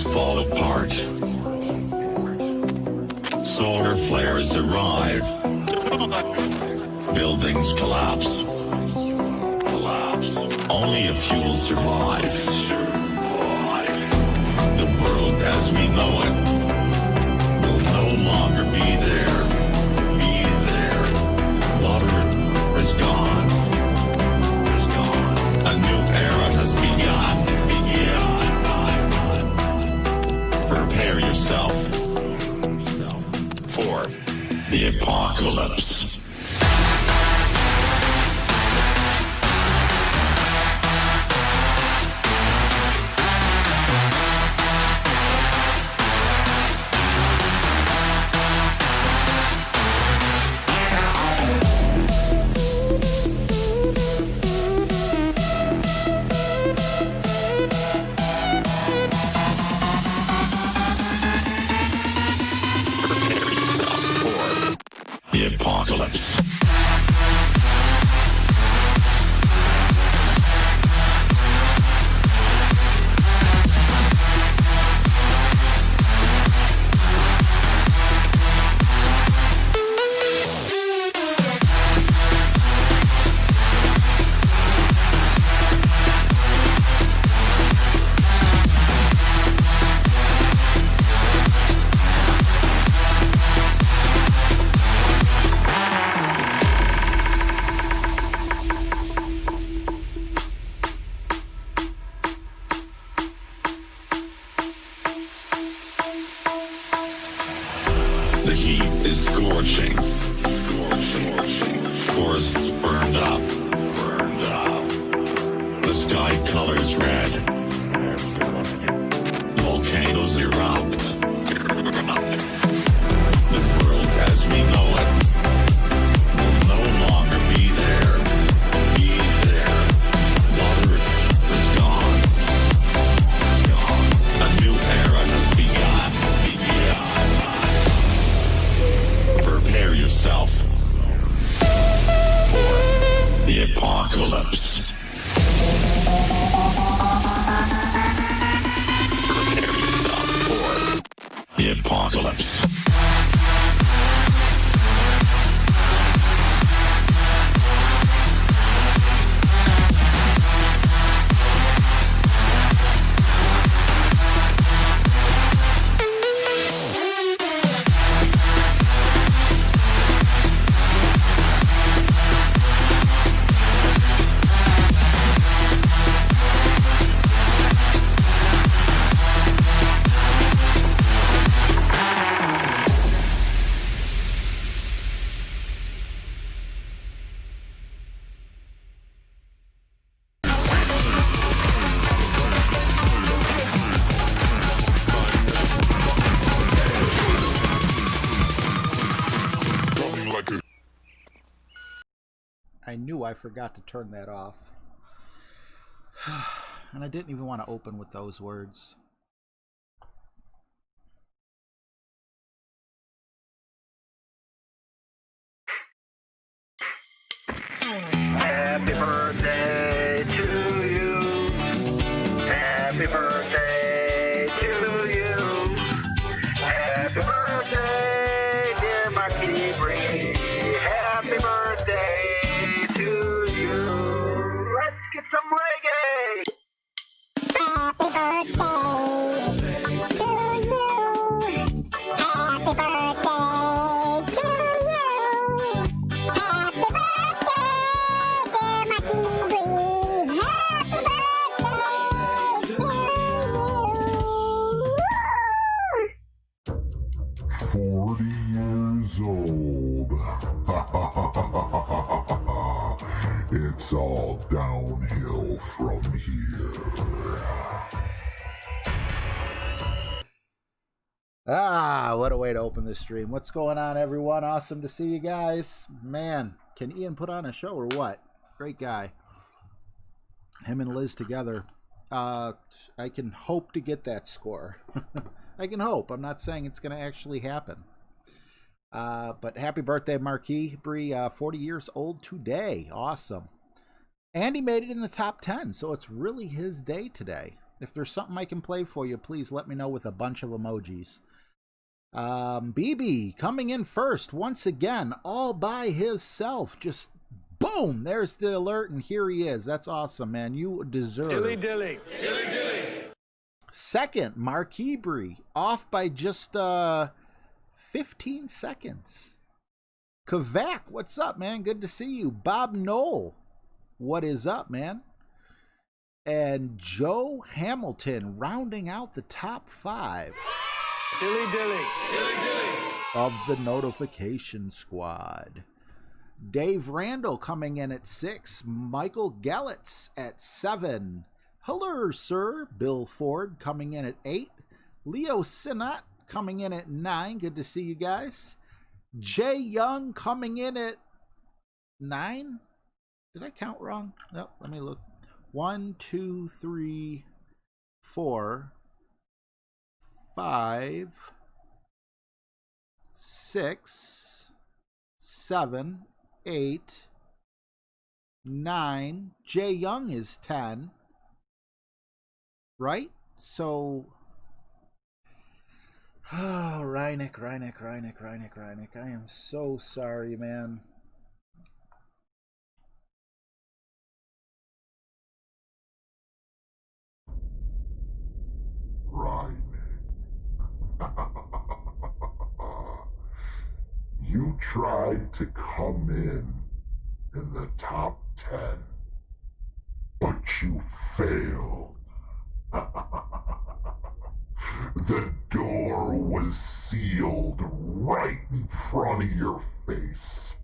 Cities fall apart. Solar flares arrive. Buildings collapse. Only a few will survive. The world as we know it will no longer be there. Water is gone. A new era has begun. Prepare yourself for the apocalypse. The heat is scorching. Forests burned up. The sky colors red. Volcanoes erupt. The world as we know it will no longer be there. Water is gone. A new era has begun. Prepare yourself for the apocalypse. Prepare yourself for the apocalypse. I knew I forgot to turn that off. And I didn't even want to open with those words. Happy birthday to you. Happy birthday to you. Happy birthday, dear Marquis Brady. Happy birthday to you. Let's get some reggae. Happy birthday to you. Happy birthday to you. Happy birthday, dear Marquis Bree. Happy birthday to you. 40 years old. It's all downhill from here. Ah, what a way to open this stream. What's going on, everyone? Awesome to see you guys. Man, can Ian put on a show or what? Great guy. Him and Liz together. I can hope to get that score. I can hope. I'm not saying it's going to actually happen. But happy birthday, Marquis Bree. 40 years old today. Awesome. And he made it in the top 10, so it's really his day today. If there's something I can play for you, please let me know with a bunch of emojis. BB coming in first once again, all by himself. Just boom, there's the alert, and here he is. That's awesome, man. You deserve. Dilly dilly. Second, Mark Hebry, off by just 15 seconds. Kavak, what's up, man? Good to see you. Bob Knoll, what is up, man? And Joe Hamilton rounding out the top 5. Dilly dilly. Of the notification squad. Dave Randall coming in at 6. Michael Gellitz at 7. Hello, sir. Bill Ford coming in at 8. Leo Sinat coming in at 9. Good to see you guys. Jay Young coming in at 9. Did I count wrong? Nope, let me look. 1, 2, 3, 4, 5, 6, 7, 8, 9. Jay Young is 10. Right? So, oh, Reineck. I am so sorry, man. Right. You tried to come in the top 10, but you failed. The door was sealed right in front of your face,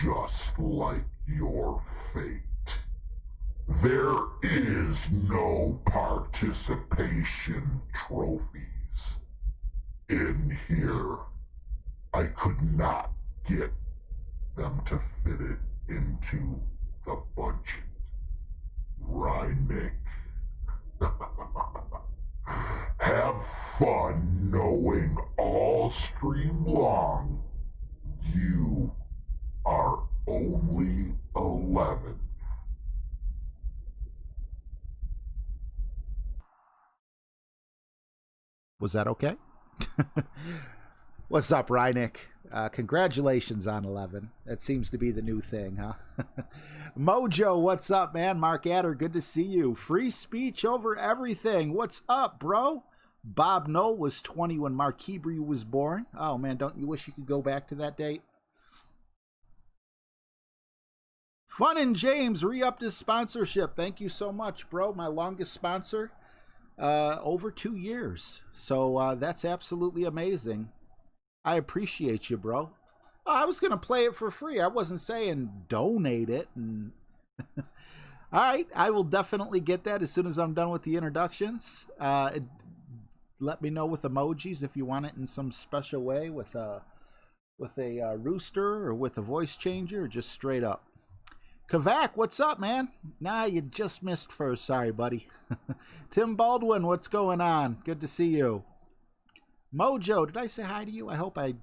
just like your fate. There is no participation trophies. In here, I could not get them to fit it into the budget. Reineck. Have fun knowing all stream long you are only 11th. Was that okay? What's up, Reineck? Congratulations on 11. That seems to be the new thing, huh? Mojo, what's up, man? Mark Adder, good to see you. Free speech over everything. What's up, bro? Bob Knoll was 20 when Mark Hebry was born. Oh, man, don't you wish you could go back to that date? Fun and James re-upped his sponsorship. Thank you so much, bro. My longest sponsor. Over 2 years. So that's absolutely amazing. I appreciate you, bro. Oh, I was going to play it for free. I wasn't saying donate it. And all right, I will definitely get that as soon as I'm done with the introductions. Let me know with emojis if you want it in some special way with a rooster or with a voice changer or just straight up. Kavak, what's up, man? Nah, you just missed first. Sorry, buddy. Tim Baldwin, what's going on? Good to see you. Mojo, did I say hi to you? I hope I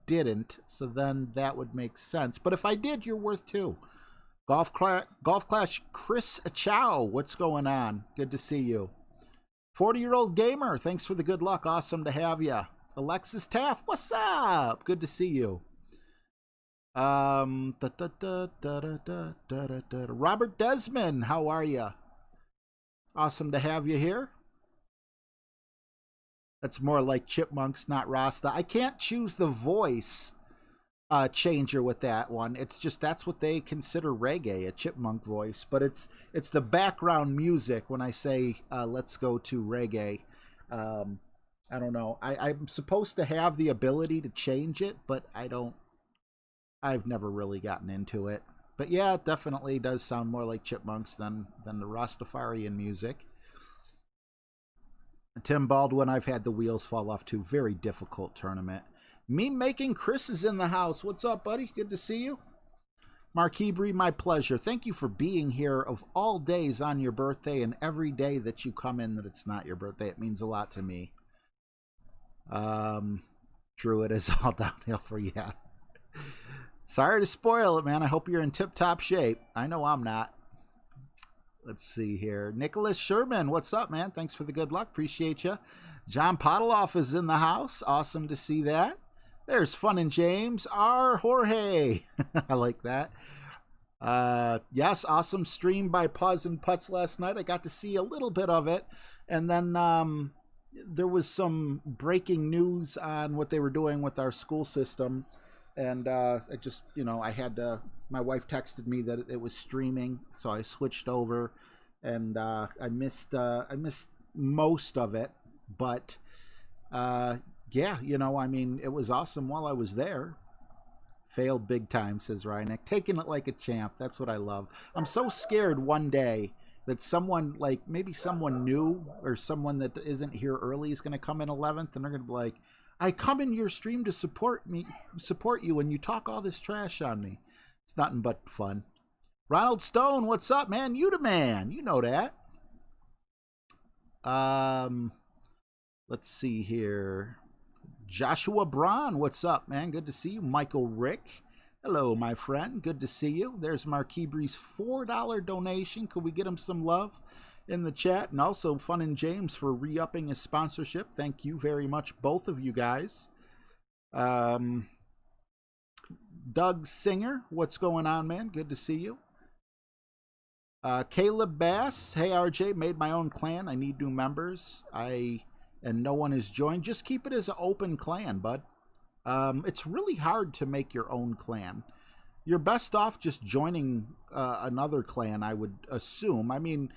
didn't, so then that would make sense. But if I did, you're worth 2. Golf Clash Chris Chow, what's going on? Good to see you. 40-year-old gamer, thanks for the good luck. Awesome to have you. Alexis Taft, what's up? Good to see you. Robert Desmond, how are you? Awesome to have you here. That's more like Chipmunks, not Rasta. I can't choose the voice changer with that one. It's just that's what they consider reggae, a chipmunk voice. But it's the background music when I say let's go to reggae. I don't know. I'm supposed to have the ability to change it, but I've never really gotten into it. But yeah, it definitely does sound more like Chipmunks than the Rastafarian music. Tim Baldwin, I've had the wheels fall off too. Very difficult tournament. Meme making Chris is in the house. What's up, buddy? Good to see you. Mark Hebry, my pleasure. Thank you for being here of all days on your birthday and every day that you come in that it's not your birthday. It means a lot to me. Druid is all downhill for you. Sorry to spoil it, man. I hope you're in tip-top shape. I know I'm not. Let's see here. Nicholas Sherman, what's up, man? Thanks for the good luck. Appreciate you. John Pottloff is in the house. Awesome to see that. There's Fun and James. R. Jorge. I like that. Yes, awesome stream by Puz and Putz last night. I got to see a little bit of it. And then there was some breaking news on what they were doing with our school system. And I just, I had to, my wife texted me that it was streaming. So I switched over and I missed most of it. But yeah, it was awesome while I was there. Failed big time, says Rynek. Taking it like a champ. That's what I love. I'm so scared one day that someone, like maybe someone new or someone that isn't here early is going to come in 11th and they're going to be like, I come in your stream to support you, and you talk all this trash on me. It's nothing but fun. Ronald Stone, what's up, man? You the man. You know that. Let's see here. Joshua Braun, what's up, man? Good to see you. Michael Rick, hello, my friend. Good to see you. There's Marquis Bree's $4 donation. Could we get him some love in the chat? And also Fun and James for re-upping his sponsorship. Thank you very much, both of you guys. Doug Singer, what's going on, man? Good to see you. Caleb Bass, hey RJ, made my own clan. I need new members. And no one has joined. Just keep it as an open clan, bud. It's really hard to make your own clan. You're best off just joining another clan, I would assume. I mean,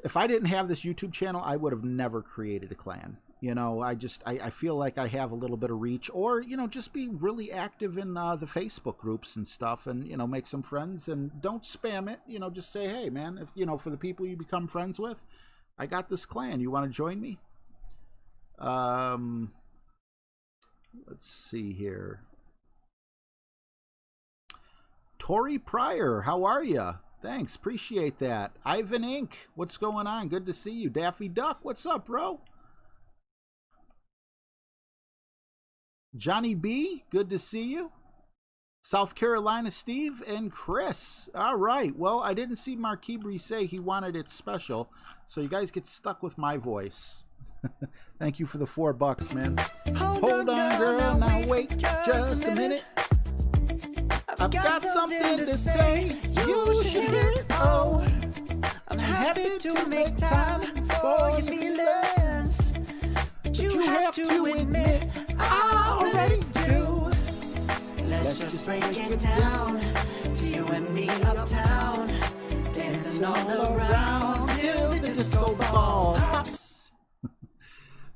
if I didn't have this YouTube channel, I would have never created a clan. I feel like I have a little bit of reach, or, just be really active in the Facebook groups and stuff and, make some friends and don't spam it. Just say, hey, man, if, for the people you become friends with, I got this clan. You want to join me? Let's see here. Tori Pryor, how are you? Thanks, appreciate that. Ivan Inc., what's going on? Good to see you. Daffy Duck, what's up, bro? Johnny B, good to see you. South Carolina Steve and Chris. All right. Well, I didn't see Marquis Bree say he wanted it special, so you guys get stuck with my voice. Thank you for the $4, man. Hold on, girl. Now wait just a minute. I've got something to say. You should hear it. Oh, I'm happy to make time for your feelings. But you have to admit I already do. Let's just break it down to you and me uptown, dancing all around till the disco ball pops.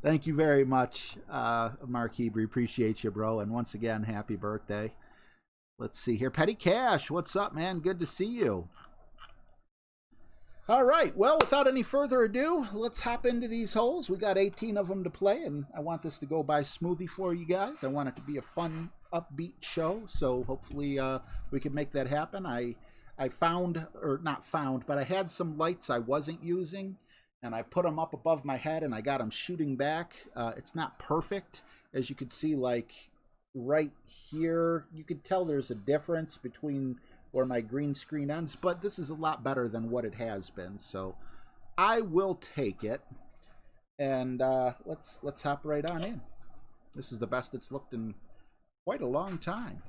Thank you very much, Mark Hebrew. Appreciate you, bro. And once again, happy birthday. Let's see here. Petty Cash, what's up, man? Good to see you. All right. Well, without any further ado, let's hop into these holes. We got 18 of them to play, and I want this to go by smoothly for you guys. I want it to be a fun, upbeat show, so hopefully we can make that happen. I found, or not found, but I had some lights I wasn't using, and I put them up above my head, and I got them shooting back. It's not perfect. As you can see, like right here, you can tell there's a difference between where my green screen ends, but this is a lot better than what it has been, so I will take it. And let's hop right on in. This is the best it's looked in quite a long time.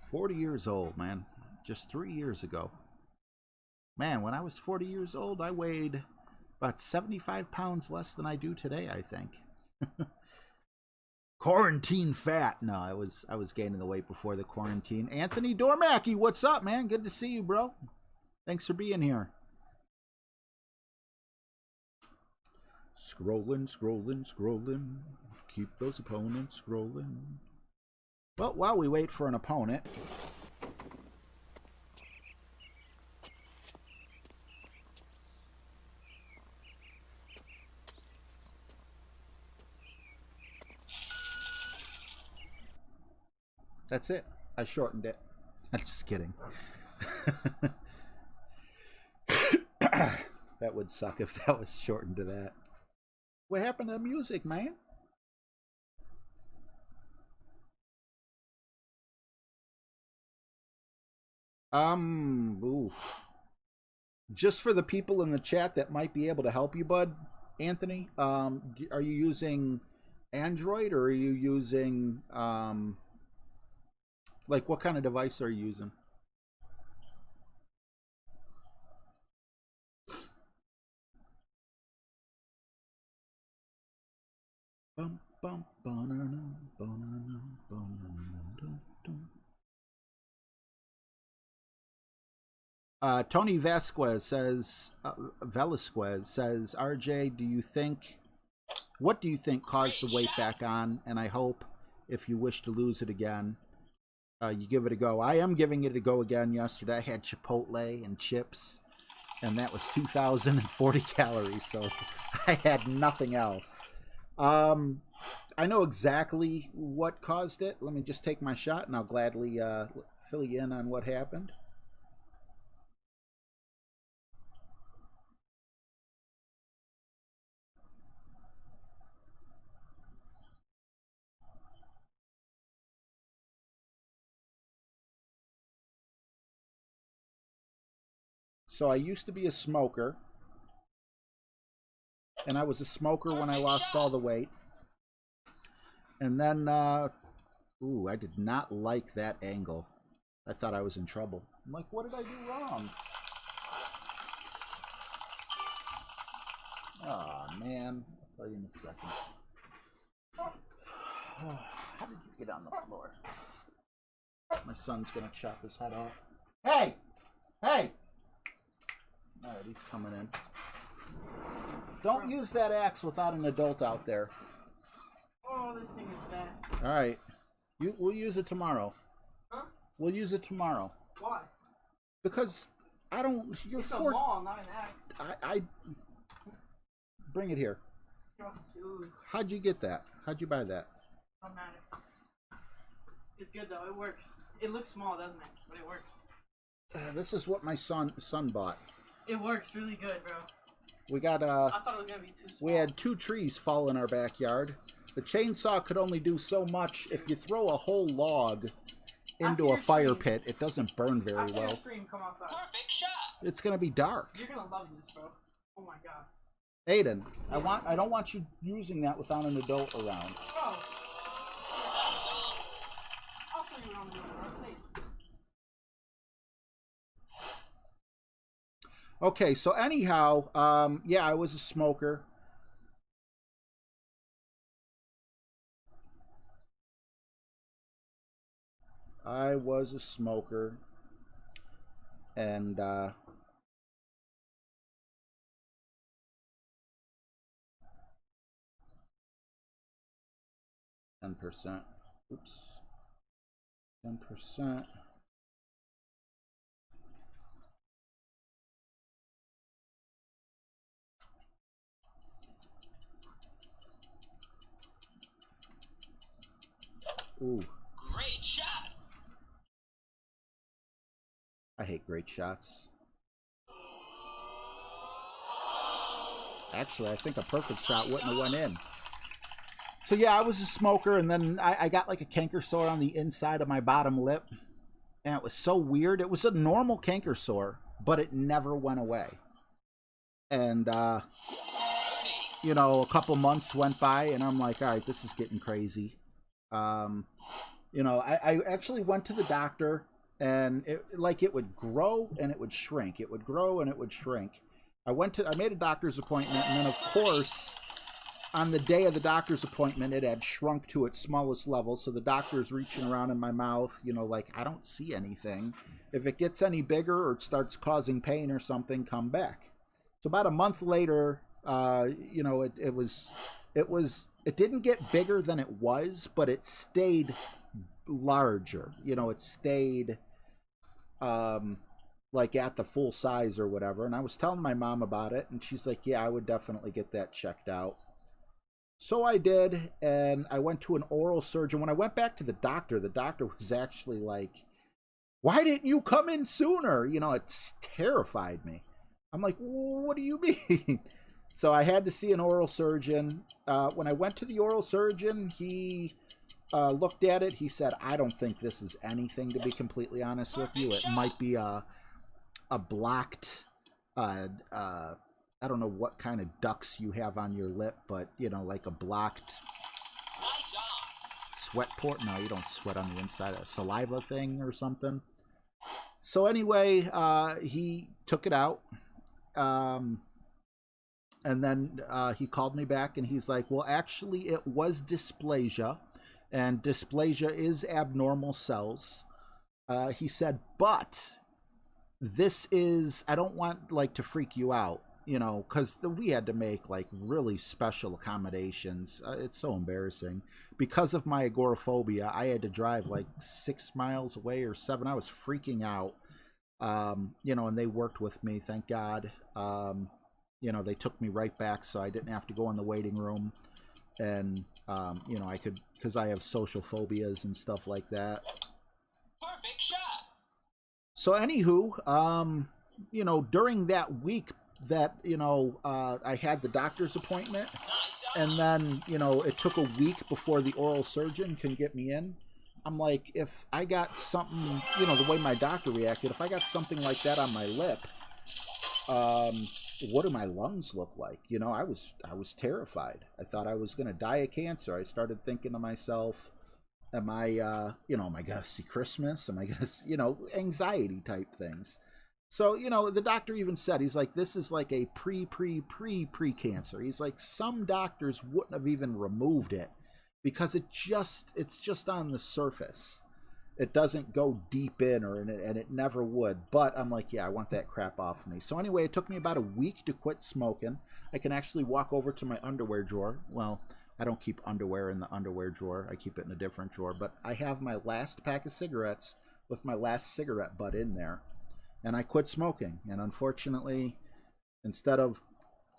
"40 years old, man. Just 3 years ago. Man, when I was 40 years old, I weighed about 75 pounds less than I do today, I think." Quarantine fat. No, I was gaining the weight before the quarantine. Anthony Dormacky, what's up, man? Good to see you, bro. Thanks for being here. Scrolling, scrolling, scrolling. Keep those opponents scrolling. Well, while we wait for an opponent, that's it. I shortened it. I'm just kidding. That would suck if that was shortened to that. What happened to the music, man? Oof. Just for the people in the chat that might be able to help you, bud, Anthony, are you using Android or are you using, like, what kind of device are you using? Bum, bum, banana, banana, banana, dum, dum. Tony Vasquez says, Velasquez says, RJ, what do you think caused the weight back on? And I hope if you wish to lose it again, you give it a go. I am giving it a go again yesterday. I had Chipotle and chips, and that was 2,040 calories, so I had nothing else. I know exactly what caused it. Let me just take my shot, and I'll gladly fill you in on what happened. So I used to be a smoker, and I was a smoker when I lost all the weight. And then, ooh, I did not like that angle. I thought I was in trouble. I'm like, what did I do wrong? Oh, man. I'll tell you in a second. How did you get on the floor? My son's going to chop his head off. Hey! Hey! All right, he's coming in. Don't use that axe without an adult out there. Oh, this thing is bad. All right. We'll use it tomorrow. Huh? We'll use it tomorrow. Why? Because I don't... You're It's a maul, not an axe. I bring it here. How'd you get that? How'd you buy that? Don't matter. It's good though. It works. It looks small, doesn't it? But it works. This is what my son bought. It works really good, bro. We got I thought it was gonna be too small. we had 2 trees fall in our backyard. The chainsaw could only do so much. If you throw a whole log into a fire pit, it doesn't burn very After your well. stream, come outside. Perfect shot. It's gonna be dark. You're gonna love this, bro. Oh my god. Aiden, I don't want you using that without an adult around. Bro. I'll show you what I'm doing, bro. Safe. Okay, so anyhow, yeah, I was a smoker. I was a smoker, and 10%. Oops. 10%. Ooh. Great shot. I hate great shots. Actually, I think a perfect shot wouldn't have went in. So yeah, I was a smoker, and then I got like a canker sore on the inside of my bottom lip. And it was so weird. It was a normal canker sore, but it never went away. And, you know, a couple months went by, and I'm like, all right, this is getting crazy. You know, I actually went to the doctor, and it would grow and it would shrink. It would grow and it would shrink. I made a doctor's appointment, and then of course, on the day of the doctor's appointment, it had shrunk to its smallest level. So the doctor's reaching around in my mouth, you know, like, I don't see anything. If it gets any bigger or it starts causing pain or something, come back. So about a month later, you know, it didn't get bigger than it was, but it stayed larger. You know, it stayed like at the full size or whatever. And I was telling my mom about it, and she's like, yeah, I would definitely get that checked out. So I did, and I went to an oral surgeon. When I went back to the doctor was actually like, why didn't you come in sooner? You know, it's terrified me. I'm like, what do you mean? So I had to see an oral surgeon. When I went to the oral surgeon, he looked at it. He said, I don't think this is anything, to be completely honest with you. It might be a blocked, I don't know what kind of ducts you have on your lip, but, you know, like a blocked sweat port. No, you don't sweat on the inside. A saliva thing or something. So anyway, he took it out. And then he called me back and he's like, well, actually, it was dysplasia. And dysplasia is abnormal cells. He said, but this is, I don't want like to freak you out, you know, because we had to make like really special accommodations. It's so embarrassing. Because of my agoraphobia, I had to drive like 6 miles away or 7. I was freaking out, you know, and they worked with me, thank God. You know, they took me right back so I didn't have to go in the waiting room. And, you know, I could, because I have social phobias and stuff like that. Perfect shot. So anywho, you know, during that week that, you know, I had the doctor's appointment, and then, you know, it took a week before the oral surgeon can get me in. I'm like, if I got something, you know, the way my doctor reacted, if I got something like that on my lip, what do my lungs look like? You know, I was terrified. I thought I was going to die of cancer. I started thinking to myself, am I, you know, am I going to see Christmas? Am I going to, you know, anxiety type things. So, you know, the doctor even said, he's like, this is like a pre-cancer. He's like, some doctors wouldn't have even removed it because it's just on the surface. It doesn't go deep in, and it never would. But I'm like, yeah, I want that crap off me. So anyway, it took me about a week to quit smoking. I can actually walk over to my underwear drawer. Well, I don't keep underwear in the underwear drawer. I keep it in a different drawer. But I have my last pack of cigarettes with my last cigarette butt in there. And I quit smoking. And unfortunately, instead of,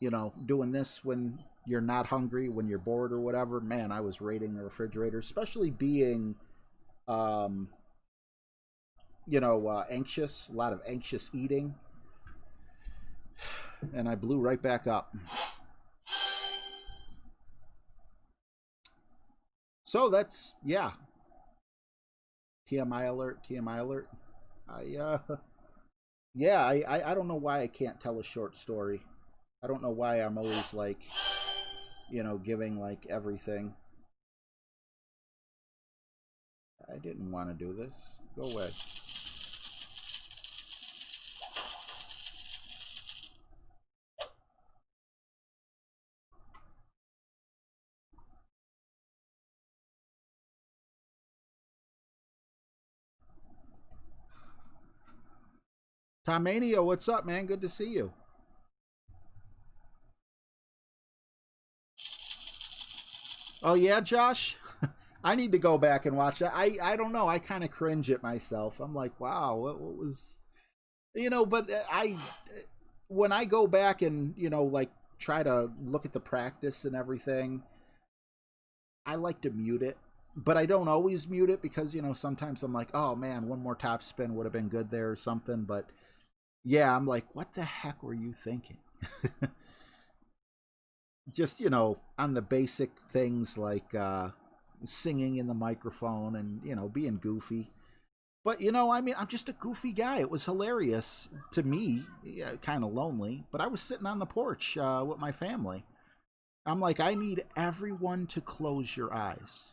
you know, doing this when you're not hungry, when you're bored or whatever, man, I was raiding the refrigerator, especially being, you know, anxious, a lot of anxious eating. And I blew right back up. So that's, yeah. TMI alert, TMI alert. Yeah, I don't know why I can't tell a short story. I don't know why I'm always like, you know, giving like everything. I didn't want to do this. Go away. Tomania, what's up, man? Good to see you. Oh yeah, Josh? I need to go back and watch it. I don't know. I kind of cringe at myself. I'm like, wow, what was, you know, but when I go back and, you know, like try to look at the practice and everything, I like to mute it. But I don't always mute it because, you know, sometimes I'm like, oh man, one more top spin would have been good there or something. But yeah, I'm like, what the heck were you thinking? Just, you know, on the basic things like singing in the microphone and, you know, being goofy. But, you know, I mean, I'm just a goofy guy. It was hilarious to me, yeah, kind of lonely. But I was sitting on the porch with my family. I'm like, I need everyone to close your eyes.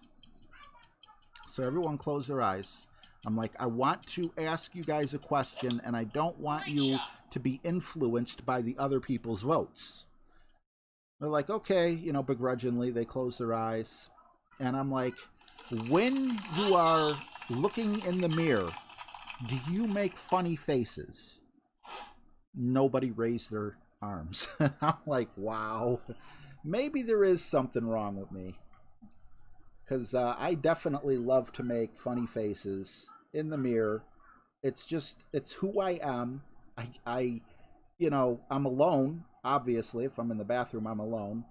So everyone close their eyes. I'm like, I want to ask you guys a question, and I don't want you to be influenced by the other people's votes. They're like, okay, you know, begrudgingly, they close their eyes. And I'm like, when you are looking in the mirror, do you make funny faces? Nobody raised their arms. I'm like, wow, maybe there is something wrong with me. Because I definitely love to make funny faces in the mirror. It's just, it's who I am. I you know, I'm alone. Obviously, if I'm in the bathroom, I'm alone.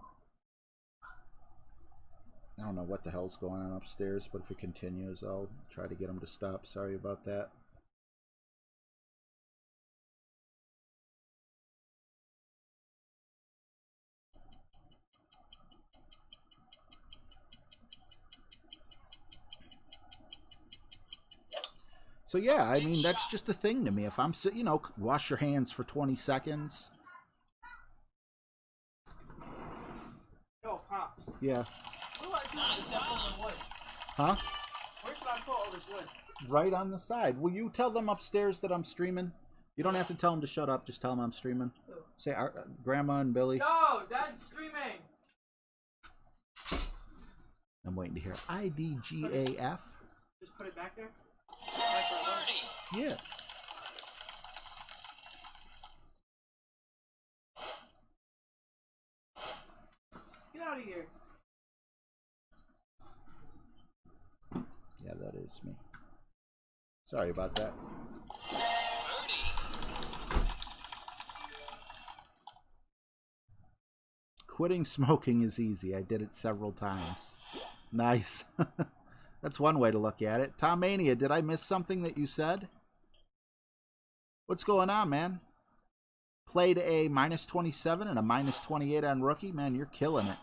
I don't know what the hell's going on upstairs, but if it continues, I'll try to get them to stop. Sorry about that. So yeah, I mean, that's just a thing to me. If I'm you know, wash your hands for 20 seconds. Yo, Pops. Yeah. What do I do with this full wood? Huh? Where should I put all this wood? Right on the side. Will you tell them upstairs that I'm streaming? You don't have to tell them to shut up. Just tell them I'm streaming. Say, Grandma and Billy. Yo, Dad's streaming. I'm waiting to hear IDGAF. Just put it back there. Yeah. Get out of here. Yeah, that is me. Sorry about that. Quitting smoking is easy. I did it several times. Nice. That's one way to look at it. Tom Mania, did I miss something that you said? What's going on, man? Played a -27 and a -28 on rookie. Man, you're killing it.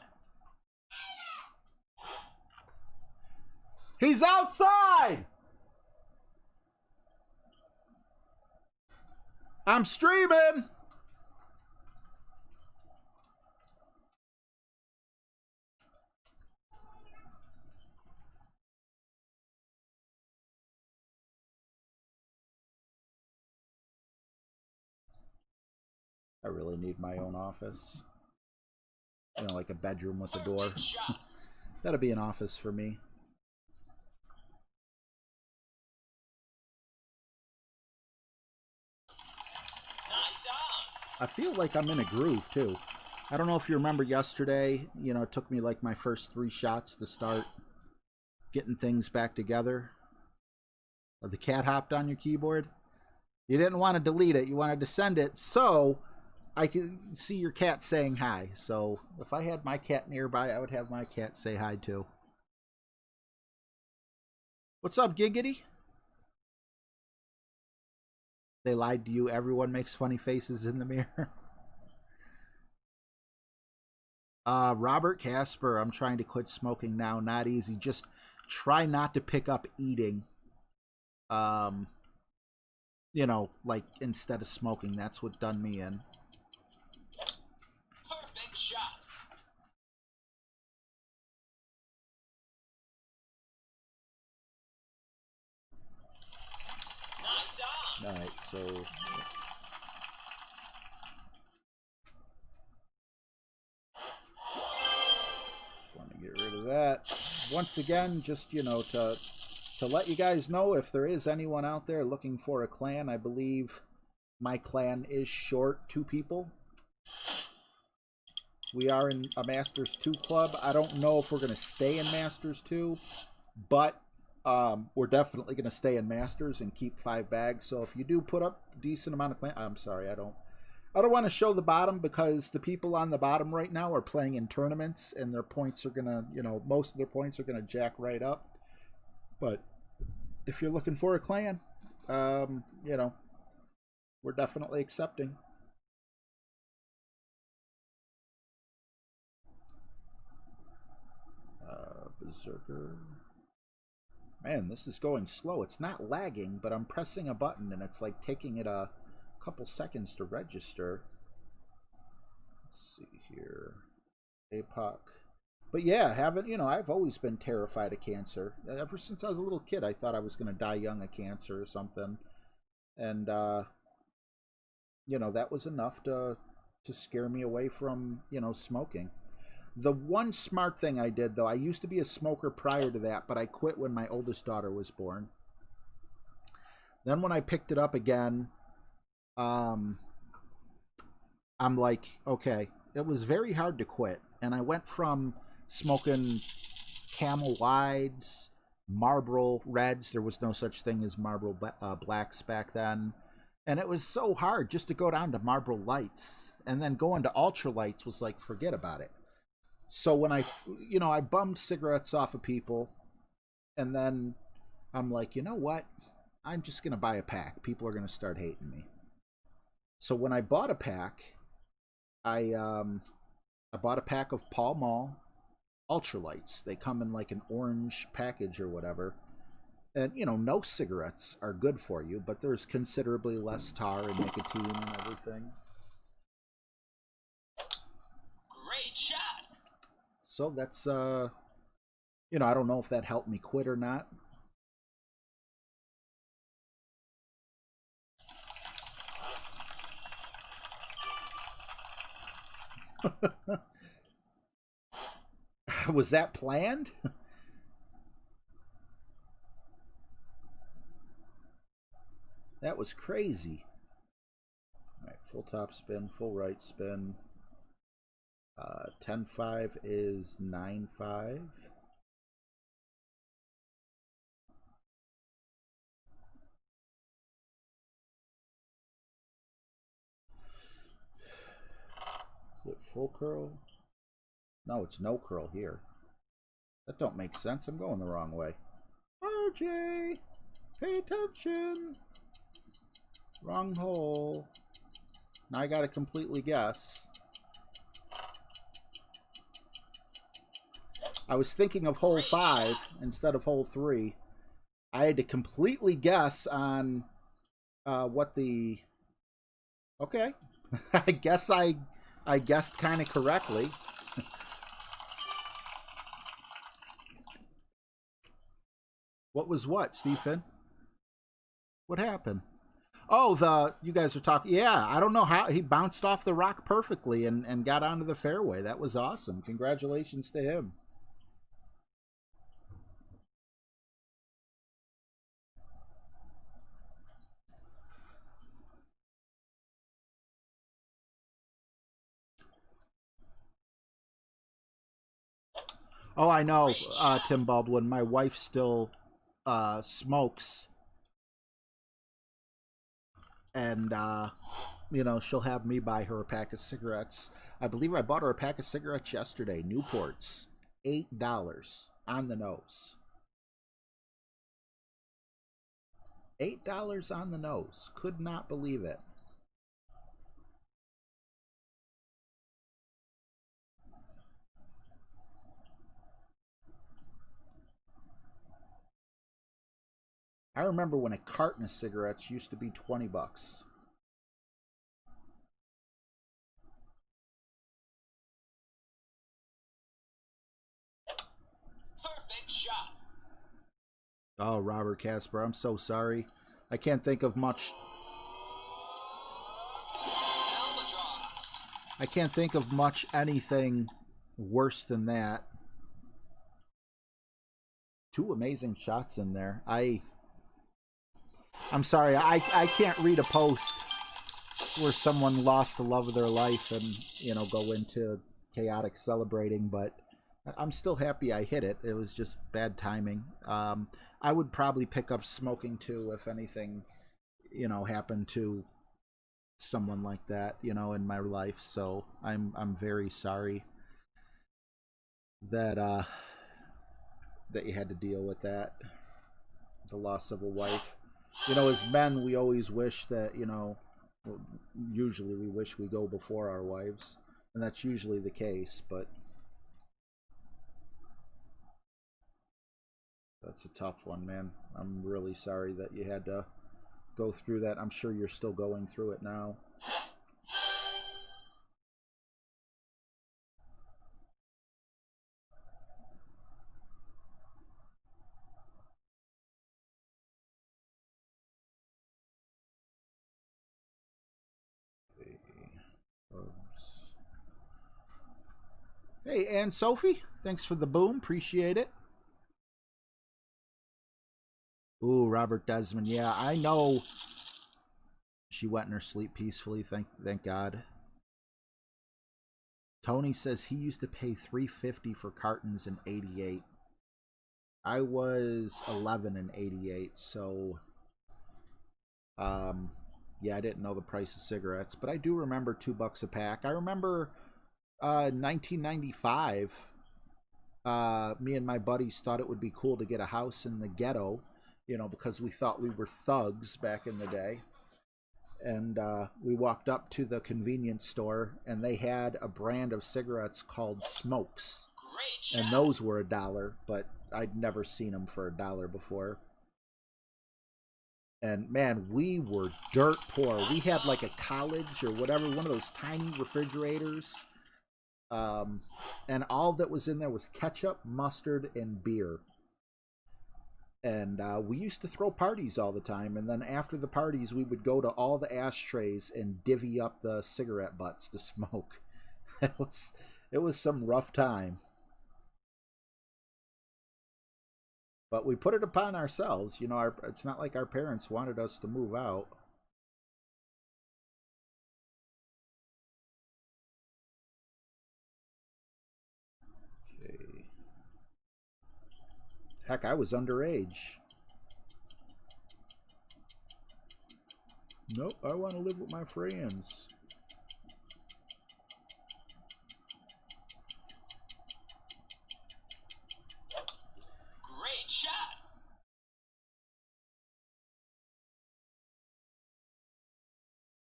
He's outside! I'm streaming! I really need my own office. You know, like a bedroom with a door. That'll be an office for me. I feel like I'm in a groove, too. I don't know if you remember yesterday, you know, it took me like my first 3 shots to start getting things back together. The cat hopped on your keyboard. You didn't want to delete it. You wanted to send it. So I can see your cat saying hi. So if I had my cat nearby, I would have my cat say hi too. What's up, Giggity? They lied to you. Everyone makes funny faces in the mirror. Robert Casper, I'm trying to quit smoking now. Not easy. Just try not to pick up eating. You know, like instead of smoking. That's what done me in. Perfect shot. Nice on. All right, so want to get rid of that. Once again, just, you know, to let you guys know, if there is anyone out there looking for a clan, I believe my clan is short 2 people. We are in a Masters 2 club. I don't know if we're going to stay in Masters 2, but we're definitely going to stay in Masters and keep 5 bags. So if you do put up a decent amount of clan, I'm sorry, I don't want to show the bottom, because the people on the bottom right now are playing in tournaments, and their points are going to, you know, most of their points are going to jack right up. But if you're looking for a clan, you know, we're definitely accepting. Berserker. Man, this is going slow. It's not lagging, but I'm pressing a button and it's like taking it a couple seconds to register. Let's see here. APOC. But yeah, you know, I've always been terrified of cancer. Ever since I was a little kid, I thought I was going to die young of cancer or something. And, you know, that was enough to scare me away from, you know, smoking. The one smart thing I did, though, I used to be a smoker prior to that, but I quit when my oldest daughter was born. Then when I picked it up again, I'm like, okay, it was very hard to quit. And I went from smoking Camel Wides, Marlboro Reds. There was no such thing as Marlboro Blacks back then. And it was so hard just to go down to Marlboro Lights. And then going to Ultra Lights was like, forget about it. So when I bummed cigarettes off of people, and then I'm like, you know what? I'm just going to buy a pack. People are going to start hating me. So when I bought a pack, I bought a pack of Pall Mall Ultralights. They come in like an orange package or whatever. And, you know, no cigarettes are good for you, but there's considerably less tar and nicotine and everything. Great shot. So that's, you know, I don't know if that helped me quit or not. Was that planned? That was crazy. All right, full top spin, full right spin. 10-5 is 9-5. Is it full curl? No, it's no curl here. That don't make sense. I'm going the wrong way. RJ, pay attention. Wrong hole. Now I gotta completely guess. I was thinking of hole 5 instead of hole 3. I had to completely guess on what the... Okay. I guess I guessed kind of correctly. What was what, Stephen? What happened? Oh, you guys are talking. Yeah, I don't know how he bounced off the rock perfectly and got onto the fairway. That was awesome. Congratulations to him. Oh, I know, Tim Baldwin. My wife still smokes. And, you know, she'll have me buy her a pack of cigarettes. I believe I bought her a pack of cigarettes yesterday. Newports. $8 on the nose. $8 on the nose. Could not believe it. I remember when a carton of cigarettes used to be 20 bucks. Perfect shot. Oh, Robert Casper, I'm so sorry. I can't think of much. Albatross. I can't think of much anything worse than that. 2 amazing shots in there. I'm sorry, I can't read a post where someone lost the love of their life and, you know, go into chaotic celebrating, but I'm still happy I hit it. It was just bad timing. I would probably pick up smoking too if anything, you know, happened to someone like that, you know, in my life. So I'm very sorry that that you had to deal with that, the loss of a wife. You know, as men, we always wish that, you know, usually we wish we go before our wives, and that's usually the case, but that's a tough one, man. I'm really sorry that you had to go through that. I'm sure you're still going through it now. Hey, Ann Sophie, thanks for the boom. Appreciate it. Ooh, Robert Desmond. Yeah, I know she went in her sleep peacefully. Thank God. Tony says he used to pay $3.50 for cartons in '88. I was 11 in '88, so yeah, I didn't know the price of cigarettes, but I do remember $2 a pack. I remember 1995. Me and my buddies thought it would be cool to get a house in the ghetto, you know, because we thought we were thugs back in the day. And we walked up to the convenience store, and they had a brand of cigarettes called Smokes. Great shot. And those were $1, but I'd never seen them for $1 before. And man, we were dirt poor. We had like a college or whatever, one of those tiny refrigerators. And all that was in there was ketchup, mustard, and beer. And we used to throw parties all the time. And then after the parties, we would go to all the ashtrays and divvy up the cigarette butts to smoke. It was some rough time. But we put it upon ourselves. You know, it's not like our parents wanted us to move out. Okay. Heck, I was underage. Nope, I want to live with my friends. Great shot.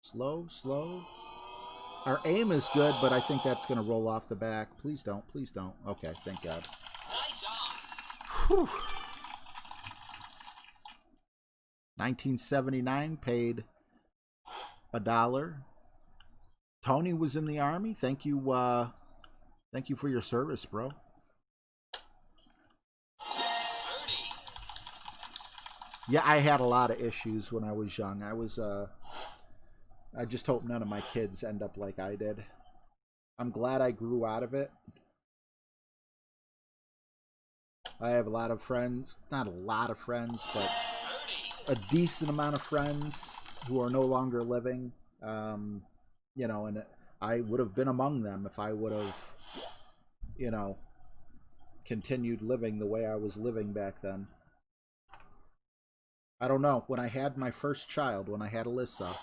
Slow, slow. Our aim is good, but I think that's going to roll off the back. Please don't, please don't. Okay, thank God. Nice on. Whew. 1979, paid $1. Tony was in the Army. Thank you for your service, bro. Birdie. Yeah, I had a lot of issues when I was young. I just hope none of my kids end up like I did. I'm glad I grew out of it. I have a lot of friends, not a lot of friends, but a decent amount of friends who are no longer living. You know, and I would have been among them if I would have, you know, continued living the way I was living back then. I don't know. When I had my first child, when I had Alyssa,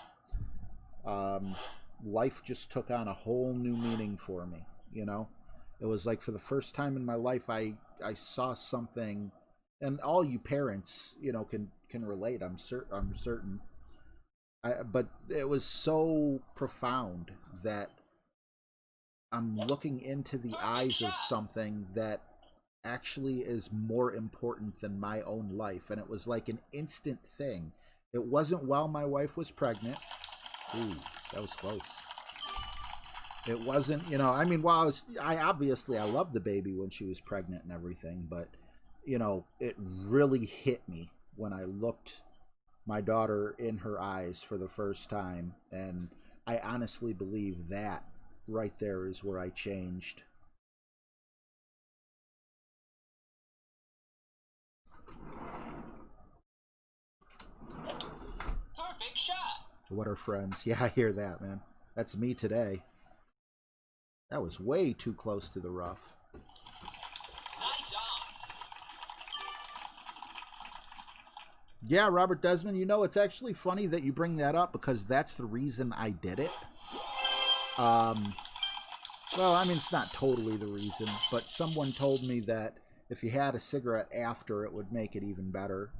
life just took on a whole new meaning for me. You know, it was like for the first time in my life, I saw something, and all you parents, you know, can relate. I'm certain. But it was so profound that I'm looking into the eyes of something that actually is more important than my own life. And it was like an instant thing. It wasn't while my wife was pregnant. Ooh, that was close. It wasn't, you know, I mean, while I obviously loved the baby when she was pregnant and everything, but, you know, it really hit me when I looked my daughter in her eyes for the first time. And I honestly believe that right there is where I changed. Perfect shot. What are friends? Yeah, I hear that, man. That's me today. That was way too close to the rough. Nice on. Yeah, Robert Desmond, you know, it's actually funny that you bring that up because that's the reason I did it. Well, I mean, it's not totally the reason, but someone told me that if you had a cigarette after, it would make it even better.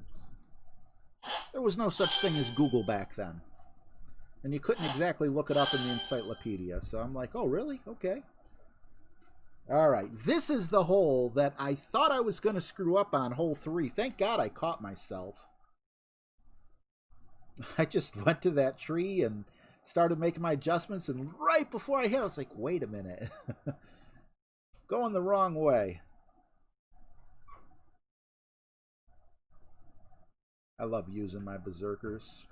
There was no such thing as Google back then. And you couldn't exactly look it up in the encyclopedia. So I'm like, oh, really? Okay. All right. This is the hole that I thought I was going to screw up on, hole 3. Thank God I caught myself. I just went to that tree and started making my adjustments. And right before I hit, I was like, wait a minute. Going the wrong way. I love using my berserkers.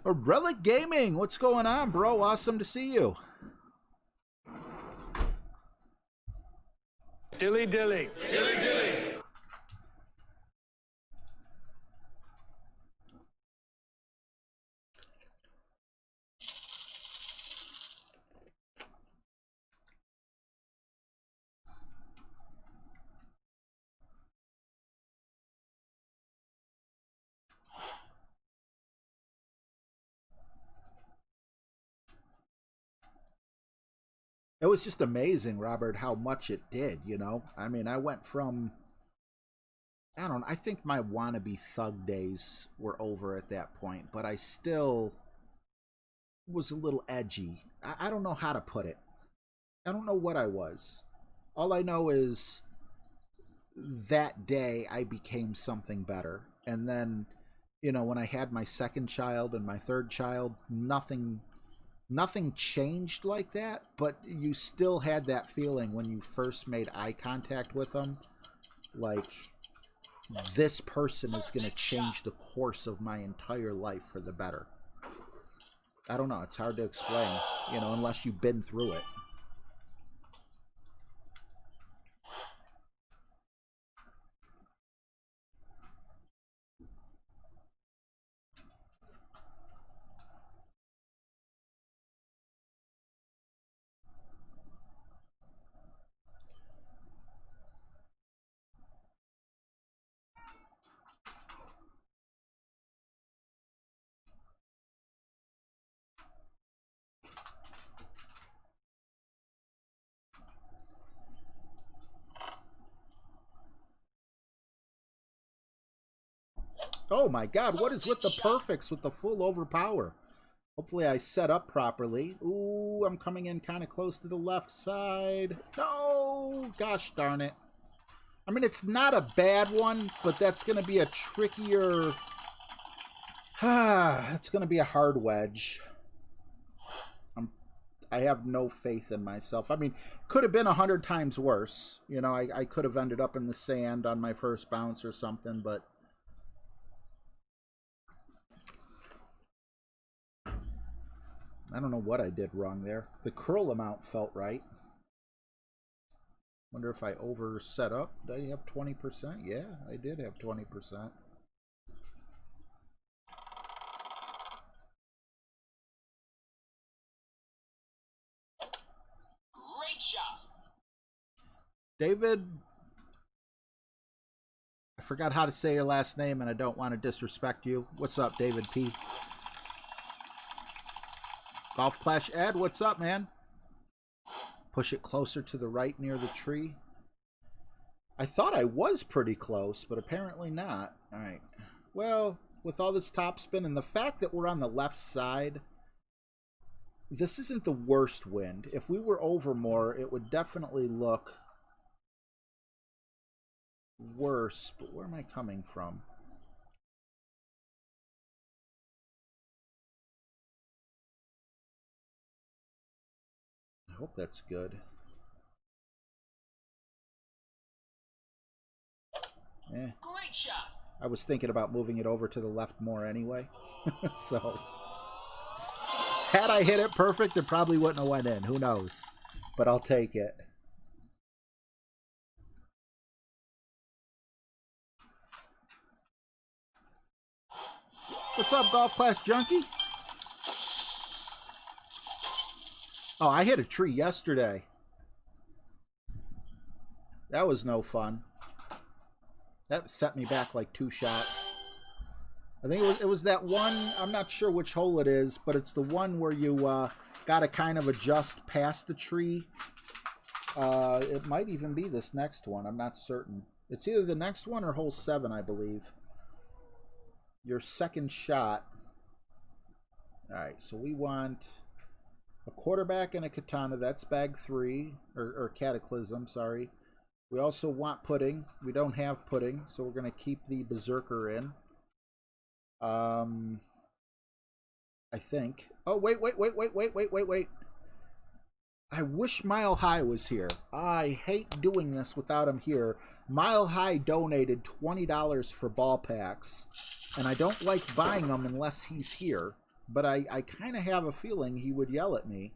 Relic Gaming, what's going on, bro? Awesome to see you. Dilly dilly. Dilly dilly. It was just amazing, Robert, how much it did, you know? I mean, I went from, I don't know, I think my wannabe thug days were over at that point, but I still was a little edgy. I don't know how to put it. I don't know what I was. All I know is that day I became something better. And then, you know, when I had my second child and my third child, nothing changed like that, but you still had that feeling when you first made eye contact with them, like, this person is going to change the course of my entire life for the better. I don't know. It's hard to explain, you know, unless you've been through it. Oh my god, what is with the perfects with the full overpower? Hopefully I set up properly. Ooh, I'm coming in kind of close to the left side. No! Gosh darn it. I mean, it's not a bad one, but that's going to be a trickier... it's going to be a hard wedge. I have no faith in myself. I mean, could have been 100 times worse. You know, I could have ended up in the sand on my first bounce or something, but... I don't know what I did wrong there. The curl amount felt right. Wonder if I over set up. Did I have 20%? Yeah, I did have 20%. Great shot. David, I forgot how to say your last name and I don't want to disrespect you. What's up, David P? Golf Clash Ed, what's up, man? Push it closer to the right near the tree. I thought I was pretty close, but apparently not. All right. Well, with all this top spin and the fact that we're on the left side, this isn't the worst wind. If we were over more, it would definitely look worse. But where am I coming from? I hope that's good. Great shot. I was thinking about moving it over to the left more anyway. So, had I hit it perfect, it probably wouldn't have went in. Who knows? But I'll take it. What's up, Golf Class Junkie? Oh, I hit a tree yesterday. That was no fun. That set me back like 2 shots. I think it was that one, I'm not sure which hole it is, but it's the one where you got to kind of adjust past the tree. It might even be this next one. I'm not certain. It's either the next one or hole 7, I believe. Your second shot. All right, so we want a quarterback and a katana. That's bag 3, or cataclysm, sorry. We also want pudding. We don't have pudding, so we're going to keep the berserker in. I think. Oh, wait. I wish Mile High was here. I hate doing this without him here. Mile High donated $20 for ball packs, and I don't like buying them unless he's here. But I kind of have a feeling he would yell at me.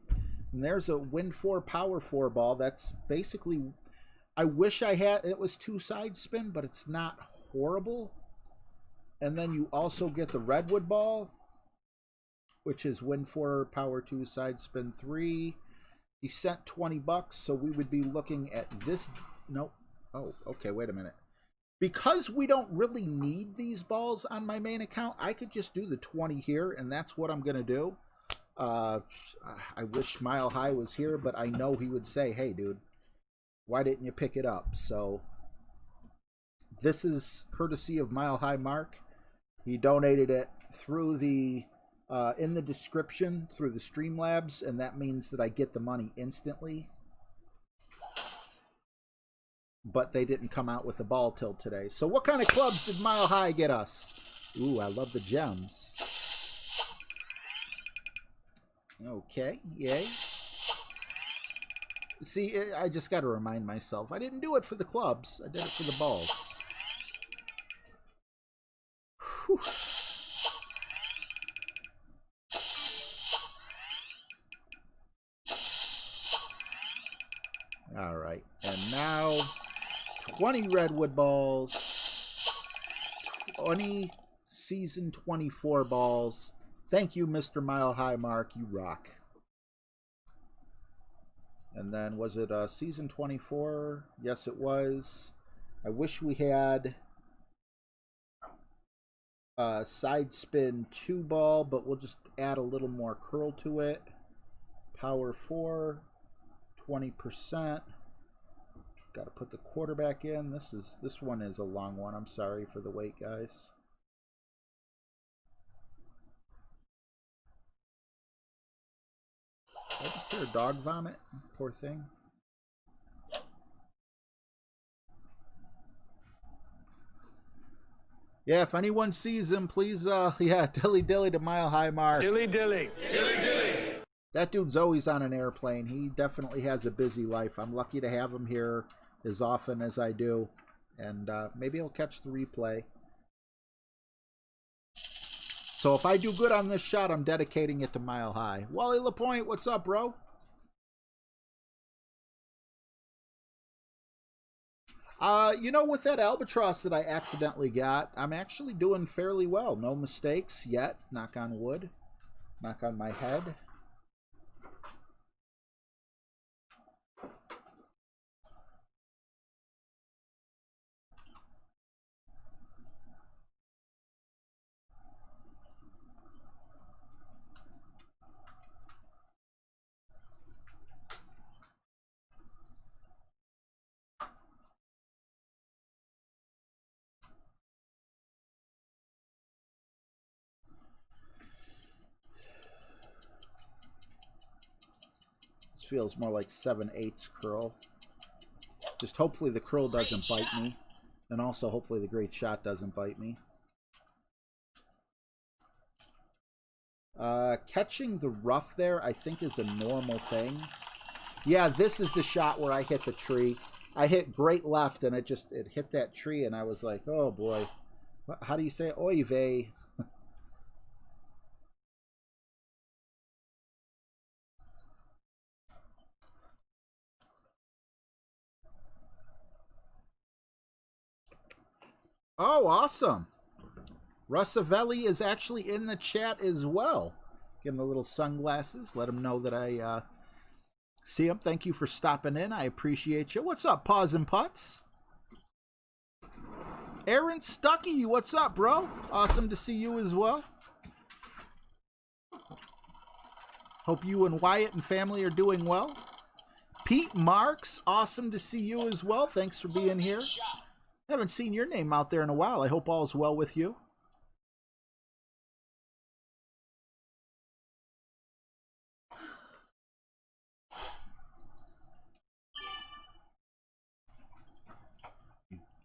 And there's a Win 4 Power 4 ball. That's basically... I wish I had... It was 2 side spin, but it's not horrible. And then you also get the Redwood ball, which is Win 4 Power 2 side spin 3. He sent $20, so we would be looking at this. Nope. Oh, okay, wait a minute. Because we don't really need these balls on my main account, I could just do the 20 here, and that's what I'm going to do. I wish Mile High was here, but I know he would say, hey, dude, why didn't you pick it up? So this is courtesy of Mile High Mark. He donated it through the... in the description through the Streamlabs, and that means that I get the money instantly. but they didn't come out with the ball tilt today. So what kind of clubs did Mile High get us? Ooh, I love the gems. Okay, yay. See, I just got to remind myself, I didn't do it for the clubs. I did it for the balls. Whew. All right, and now 20 Redwood balls, 20 Season 24 balls. Thank you, Mr. Mile High Mark. You rock. And then, was it Season 24? Yes, it was. I wish we had side spin 2 ball, but we'll just add a little more curl to it. Power 4. 20%. Got to put the quarterback in. This one is a long one. I'm sorry for the wait, guys. Did I just hear a dog vomit? Poor thing. Yeah, if anyone sees him, please, yeah, dilly dilly to Mile High Mark. Dilly dilly. Dilly dilly. That dude's always on an airplane. He definitely has a busy life. I'm lucky to have him here as often as I do. And maybe he'll catch the replay. So if I do good on this shot, I'm dedicating it to Mile High. Wally LaPointe, what's up, bro? You know, with that albatross that I accidentally got, I'm actually doing fairly well. No mistakes yet. Knock on wood. Knock on my head. Feels more like 7/8 curl. Just hopefully the curl doesn't bite me. And also hopefully the great shot doesn't bite me. Catching the rough there, I think, is a normal thing. Yeah, this is the shot where I hit the tree. I hit great left and it hit that tree and I was like, oh boy. How do you say it? Oy vey. Oh, awesome. Russavelli is actually in the chat as well. Give him the little sunglasses. Let him know that I see him. Thank you for stopping in. I appreciate you. What's up, Paws and Putts? Aaron Stuckey, what's up, bro? Awesome to see you as well. Hope you and Wyatt and family are doing well. Pete Marks, awesome to see you as well. Thanks for being here. Haven't seen your name out there in a while. I hope all's well with you.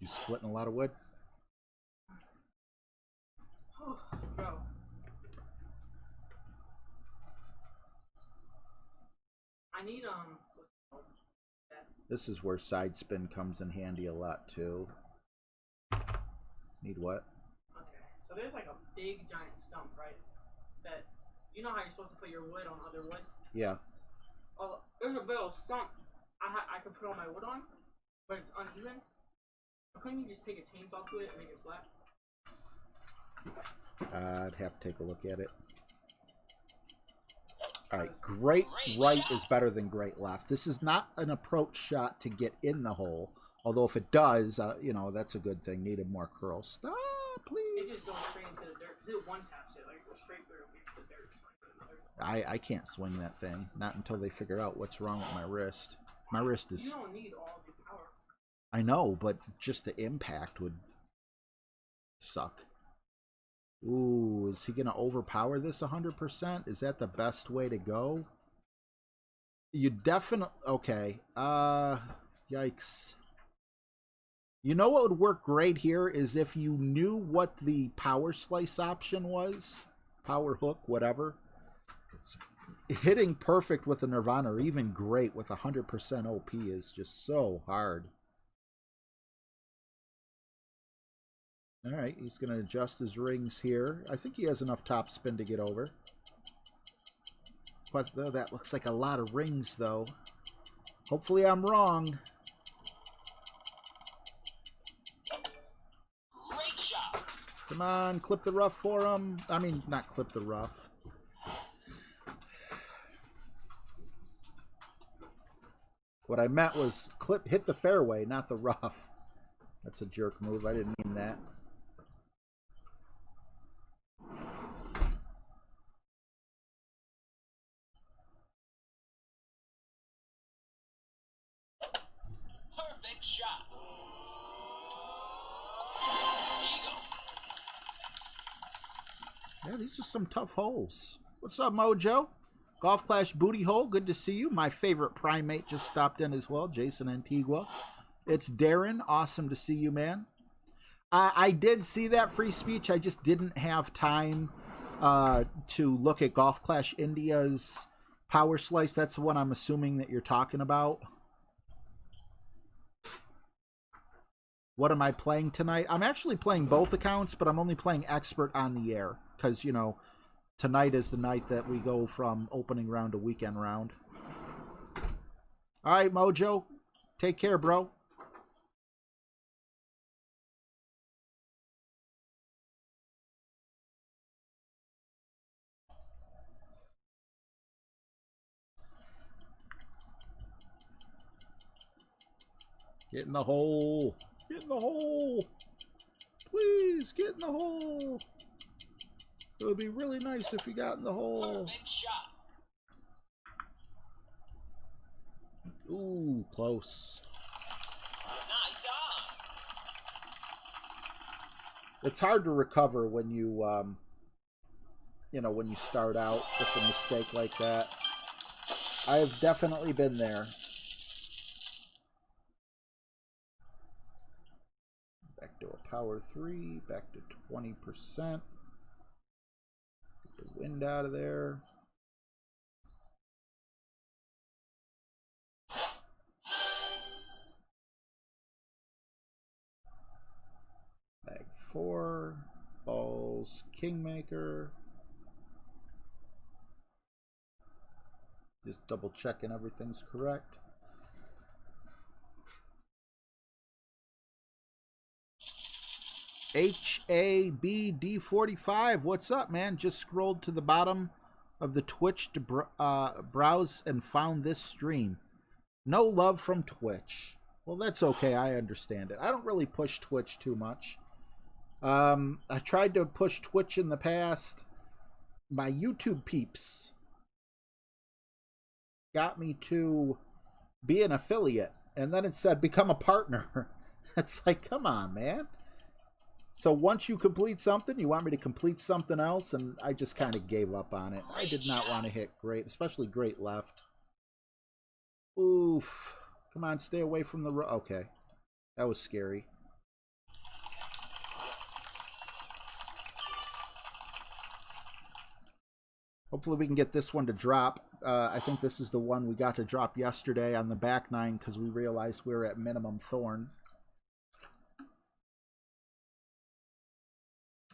You splitting a lot of wood? Oh, bro. I need This is where side spin comes in handy a lot too. Need what? Okay, so there's like a big giant stump, right? That, you know how you're supposed to put your wood on other wood? Yeah. Oh, there's a big old stump I could put all my wood on, but it's uneven. Couldn't you just take a chainsaw to it and make it flat? I'd have to take a look at it. Alright, great right is better than great left. This is not an approach shot to get in the hole. Although if it does, you know, that's a good thing. Needed more curl. Stop, please. It just goes straight into the dirt. It one taps it, like it goes straight through the dirt. I can't swing that thing. Not until they figure out what's wrong with my wrist. My wrist is... You don't need all the power. I know, but just the impact would suck. Ooh, is he going to overpower this 100%? Is that the best way to go? You definitely... Okay. Yikes. You know what would work great here is if you knew what the power slice option was, power hook, whatever. Hitting perfect with a Nirvana, or even great with 100% OP, is just so hard. All right, he's going to adjust his rings here. I think he has enough top spin to get over. Plus, though, that looks like a lot of rings, though. Hopefully I'm wrong. Great shot. Come on, clip the rough for him. I mean, not clip the rough. What I meant was hit the fairway, not the rough. That's a jerk move. I didn't mean that. Perfect shot. Eagle. Yeah, these are some tough holes. What's up, Mojo? Golf Clash Booty Hole, good to see you. My favorite primate just stopped in as well, Jason Antigua. It's Darren, awesome to see you, man. I did see that free speech. I just didn't have time to look at Golf Clash India's Power Slice. That's the one I'm assuming that you're talking about. What am I playing tonight? I'm actually playing both accounts, but I'm only playing Expert on the air because, you know, tonight is the night that we go from opening round to weekend round. All right, Mojo. Take care, bro. Get in the hole. Get in the hole. Please, get in the hole. It would be really nice if you got in the hole. Perfect shot. Ooh, close. Nice on. It's hard to recover when you, you know, when you start out with a mistake like that. I have definitely been there. Back to a power 3, back to 20%. Get the wind out of there. Bag 4, balls, kingmaker. Just double checking everything's correct. HABD45, what's up, man? Just scrolled to the bottom of the Twitch to browse and found this stream. No love from Twitch. Well, that's okay. I understand it. I don't really push Twitch too much. I tried to push Twitch in the past. My YouTube peeps got me to be an affiliate, and then it said become a partner. It's like, come on, man. So once you complete something, you want me to complete something else, and I just kind of gave up on it. I did not want to hit great, especially great left. Oof. Come on, stay away from the... Okay. That was scary. Hopefully we can get this one to drop. I think this is the one we got to drop yesterday on the back nine because we realized we were at minimum thorn.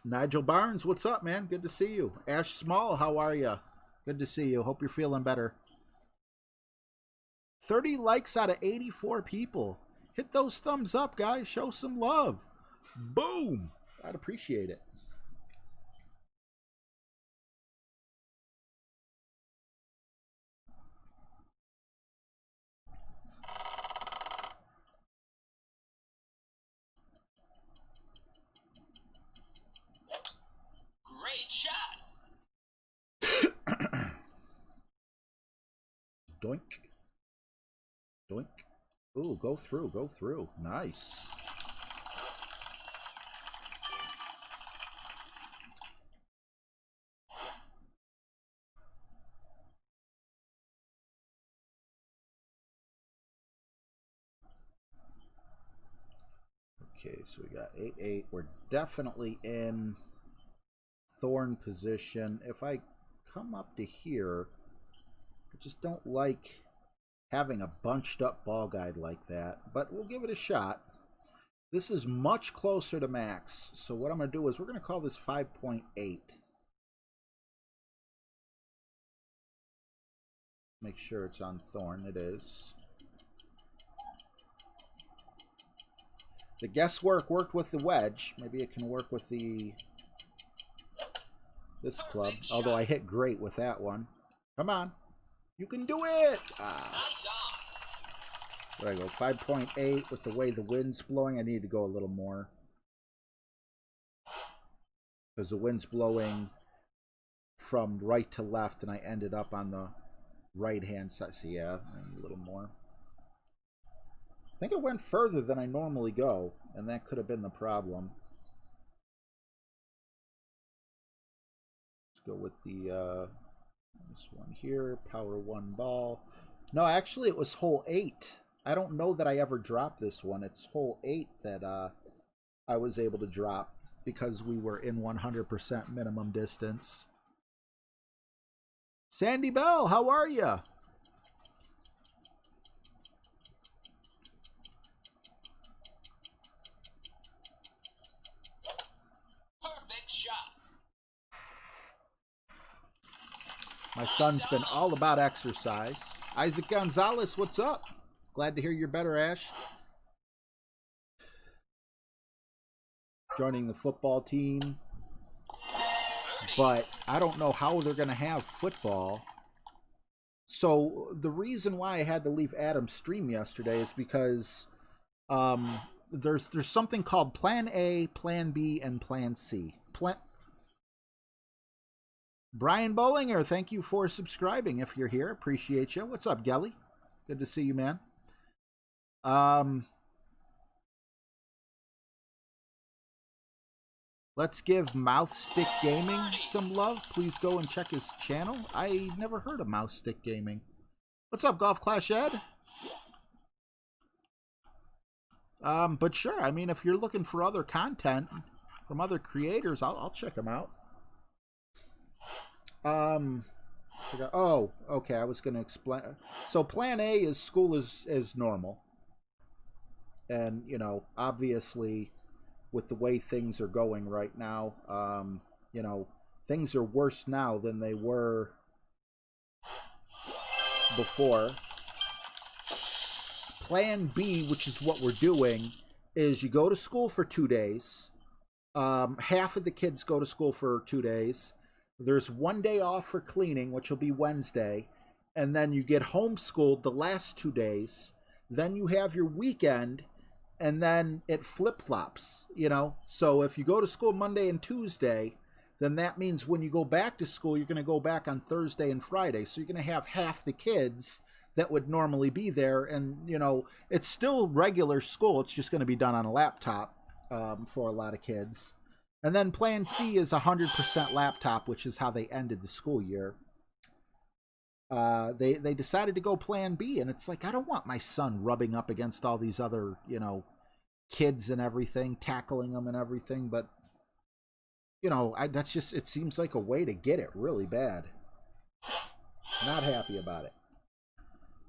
Nigel Barnes, what's up, man? Good to see you. Ash Small, how are you? Good to see you. Hope you're feeling better. 30 likes out of 84 people. Hit those thumbs up, guys. Show some love. Boom. I'd appreciate it. Great shot. Doink. Doink. Ooh, go through, go through. Nice. Okay, so we got 8-8. We're definitely in thorn position. If I come up to here, I just don't like having a bunched up ball guide like that, but we'll give it a shot. This is much closer to max, so what I'm going to do is we're going to call this 5.8. Make sure it's on thorn. It is. The guesswork worked with the wedge. Maybe it can work with this club, although I hit great with that one. Come on. You can do it! Nice on. Where do I go? 5.8 with the way the wind's blowing. I need to go a little more. Because the wind's blowing from right to left, and I ended up on the right-hand side. So yeah, a little more. I think it went further than I normally go, and that could have been the problem. Let's go with the this one here, power 1 ball. No, actually it was hole 8. I don't know that I ever dropped this one. It's hole 8 that I was able to drop because we were in 100% minimum distance. Sandy Bell, how are you? Perfect shot. My son's been all about exercise. Isaac Gonzalez, what's up? Glad to hear you're better, Ash. Joining the football team. But I don't know how they're going to have football. So the reason why I had to leave Adam's stream yesterday is because there's something called Plan A, Plan B, and Plan C. Brian Bollinger, thank you for subscribing if you're here. Appreciate you. What's up, Gelly? Good to see you, man. Let's give Mouthstick Gaming some love. Please go and check his channel. I never heard of Mouthstick Gaming. What's up, Golf Clash Ed? But sure, I mean, if you're looking for other content from other creators, I'll check them out. Oh, okay, I was going to explain. So Plan A is school is normal. And, you know, obviously, with the way things are going right now, you know, things are worse now than they were before. Plan B, which is what we're doing, is you go to school for 2 days. Half of the kids go to school for 2 days. There's 1 day off for cleaning, which will be Wednesday. And then you get homeschooled the last 2 days. Then you have your weekend. And then it flip-flops, you know? So if you go to school Monday and Tuesday, then that means when you go back to school, you're going to go back on Thursday and Friday. So you're going to have half the kids that would normally be there. And, you know, it's still regular school. It's just going to be done on a laptop for a lot of kids. And then Plan C is 100% laptop, which is how they ended the school year. They decided to go Plan B, and it's like, I don't want my son rubbing up against all these other, you know, kids and everything, tackling them and everything, but, you know, that's just, it seems like a way to get it really bad. Not happy about it.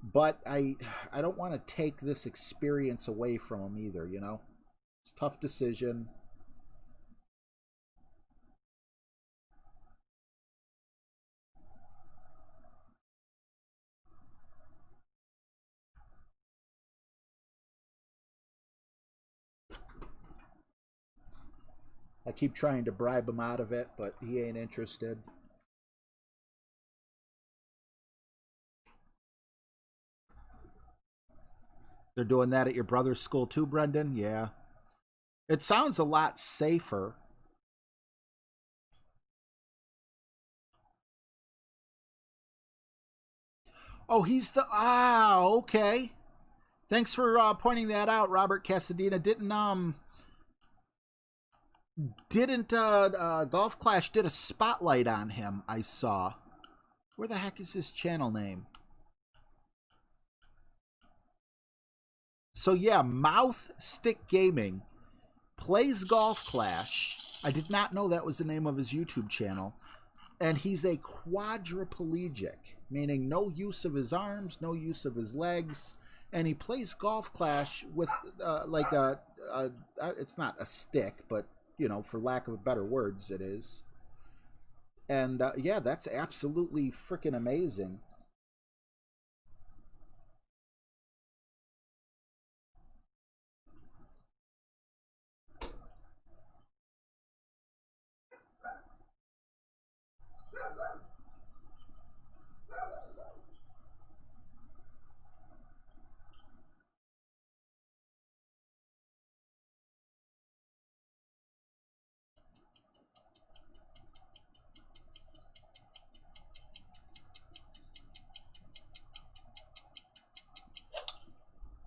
But I don't want to take this experience away from him either, you know? It's a tough decision. I keep trying to bribe him out of it, but he ain't interested. They're doing that at your brother's school too, Brendan? Yeah. It sounds a lot safer. Oh, he's the... Ah, okay. Thanks for pointing that out, Robert Casadena. Didn't Golf Clash did a spotlight on him, I saw. Where the heck is his channel name? So yeah, Mouthstick Gaming plays Golf Clash. I did not know that was the name of his YouTube channel. And he's a quadriplegic, meaning no use of his arms, no use of his legs. And he plays Golf Clash with like it's not a stick, but, you know, for lack of better words, it is. And yeah, that's absolutely freaking amazing.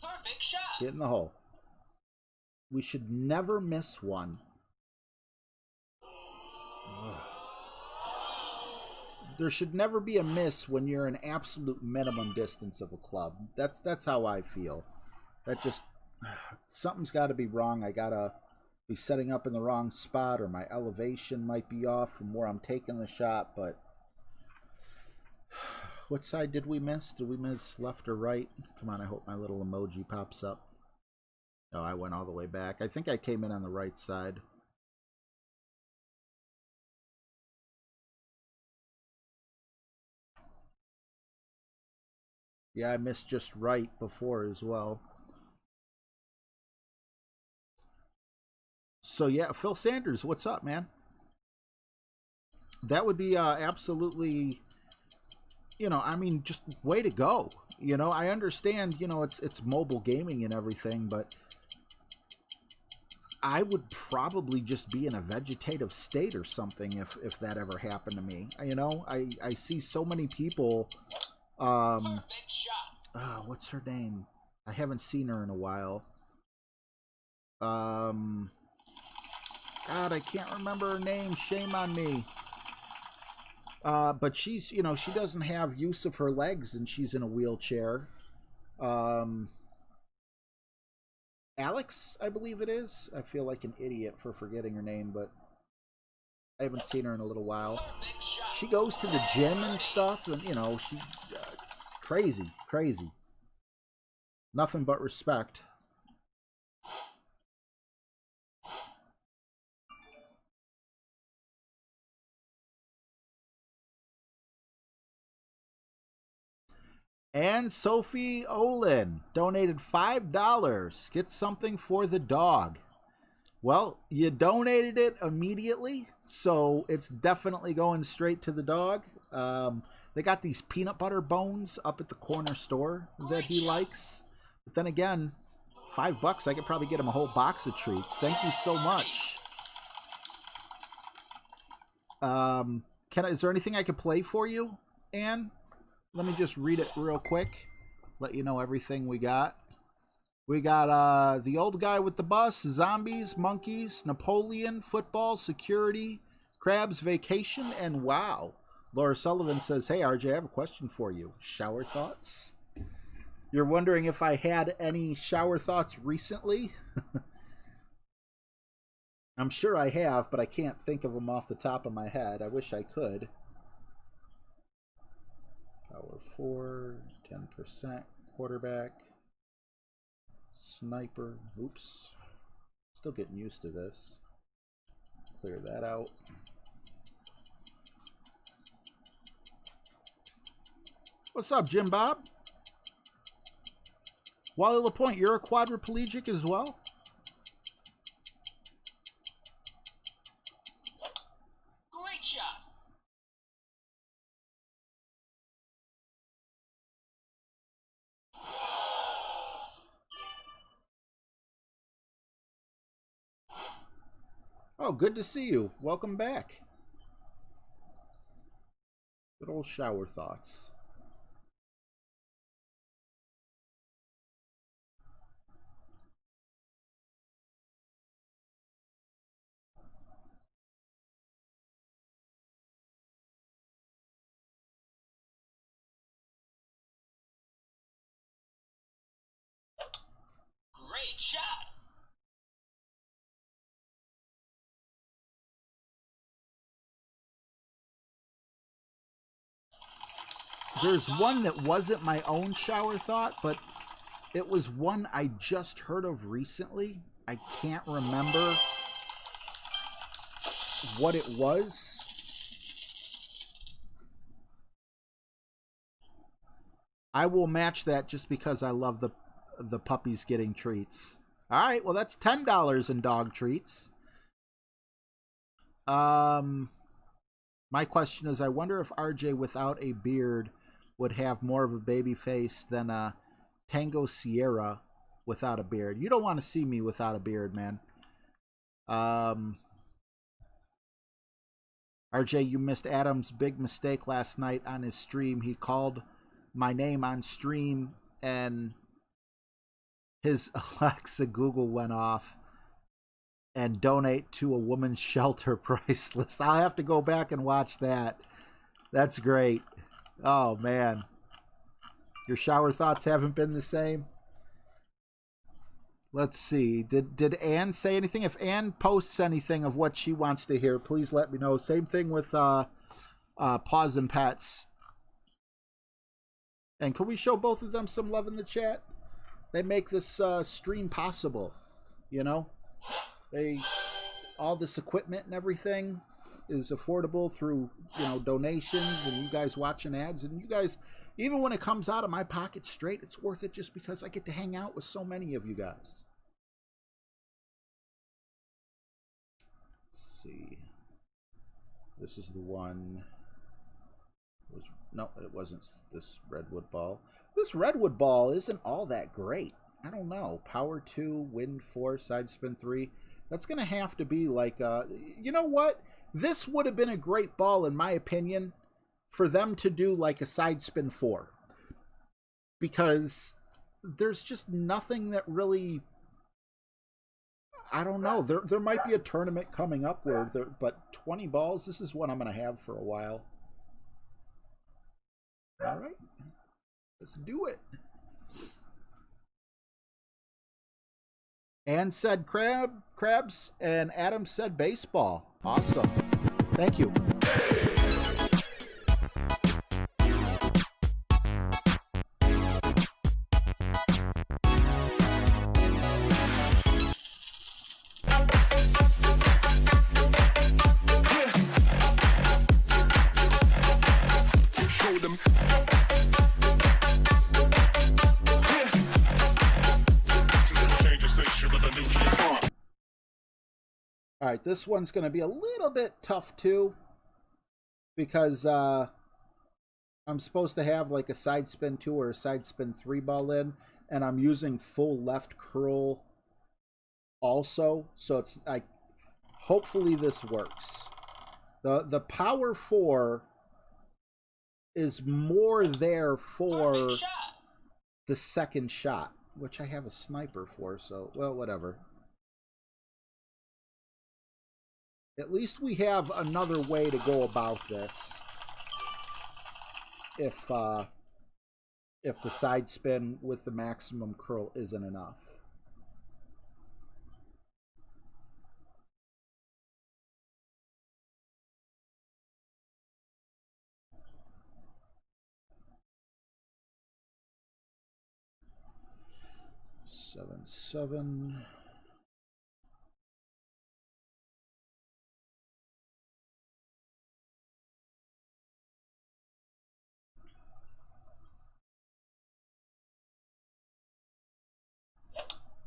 Perfect shot. Get in the hole. We should never miss one. Ugh. There should never be a miss when you're an absolute minimum distance of a club. That's how I feel. That just something's got to be wrong. I gotta be setting up in the wrong spot, or my elevation might be off from where I'm taking the shot. But what side did we miss? Did we miss left or right? Come on, I hope my little emoji pops up. Oh, I went all the way back. I think I came in on the right side. Yeah, I missed just right before as well. So yeah, Phil Sanders, what's up, man? That would be absolutely, you know, I mean, just way to go. You know, I understand, you know, it's mobile gaming and everything, but I would probably just be in a vegetative state or something if that ever happened to me. You know, I see so many people. Perfect shot. What's her name? I haven't seen her in a while. God, I can't remember her name. Shame on me. But she's, you know, she doesn't have use of her legs, and she's in a wheelchair. Alex, I believe it is. I feel like an idiot for forgetting her name, but I haven't seen her in a little while. Perfect shot. She goes to the gym and stuff, and, you know, she crazy. Nothing but respect. And Sophie Olin donated $5. Get something for the dog. Well, you donated it immediately, so it's definitely going straight to the dog. They got these peanut butter bones up at the corner store that he likes. But then again, $5, I could probably get him a whole box of treats. Thank you so much. Is there anything I could play for you, Ann? Let me just read it real quick. Let you know everything we got. We got the old guy with the bus, zombies, monkeys, Napoleon, football, security, crabs, vacation, and wow. Laura Sullivan says, hey, RJ, I have a question for you. Shower thoughts? You're wondering if I had any shower thoughts recently? I'm sure I have, but I can't think of them off the top of my head. I wish I could. Power 4, 10%, quarterback, sniper. Oops. Still getting used to this. Clear that out. What's up, Jim Bob? Wally LaPointe, you're a quadriplegic as well? Great shot. Oh, good to see you. Welcome back. Good old shower thoughts. Great shot. There's one that wasn't my own shower thought, but it was one I just heard of recently. I can't remember what it was. I will match that just because I love the puppies getting treats. All right, well, that's $10 in dog treats. My question is, I wonder if RJ without a beard would have more of a baby face than a Tango Sierra without a beard. You don't want to see me without a beard, man. RJ, you missed Adam's big mistake last night on his stream. He called my name on stream and his Alexa Google went off and donate to a woman's shelter priceless. I'll have to go back and watch that. That's great. Oh, man. Your shower thoughts haven't been the same? Let's see. Did Ann say anything? If Ann posts anything of what she wants to hear, please let me know. Same thing with Paws and Pets. And can we show both of them some love in the chat? They make this stream possible, you know? All this equipment and everything is affordable through, you know, donations and you guys watching ads. And you guys, even when it comes out of my pocket straight, it's worth it just because I get to hang out with so many of you guys. Let's see. This is the one. No, it wasn't this Redwood ball. This Redwood ball isn't all that great. I don't know. Power 2, wind 4, side spin 3. That's going to have to be like, you know what? This would have been a great ball, in my opinion, for them to do like a side spin 4. Because there's just nothing that really, I don't know. There might be a tournament coming up where, but 20 balls, this is what I'm going to have for a while. All right, let's do it. Ann said crabs, and Adam said baseball. Awesome. Thank you. All right, this one's going to be a little bit tough too, because I'm supposed to have like a side spin 2 or a side spin 3 ball in, and I'm using full left curl also, so it's like, hopefully this works. The power 4 is more there for the second shot, which I have a sniper for, so, well, whatever. At least we have another way to go about this. If the side spin with the maximum curl isn't enough. Seven.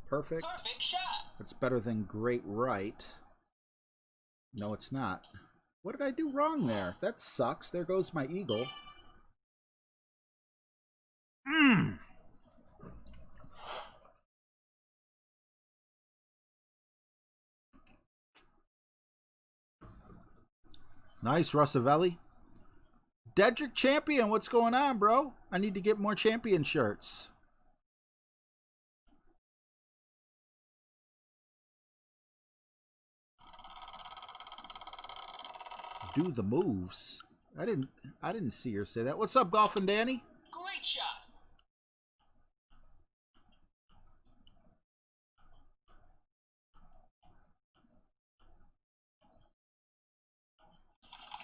Perfect. Perfect shot. It's better than great right. No, it's not. What did I do wrong there? That sucks. There goes my eagle. Nice, Rossavelli. Dedrick Champion, what's going on, bro? I need to get more champion shirts. Do the moves. I didn't see her say that. What's up, Golfin' Danny? Great shot.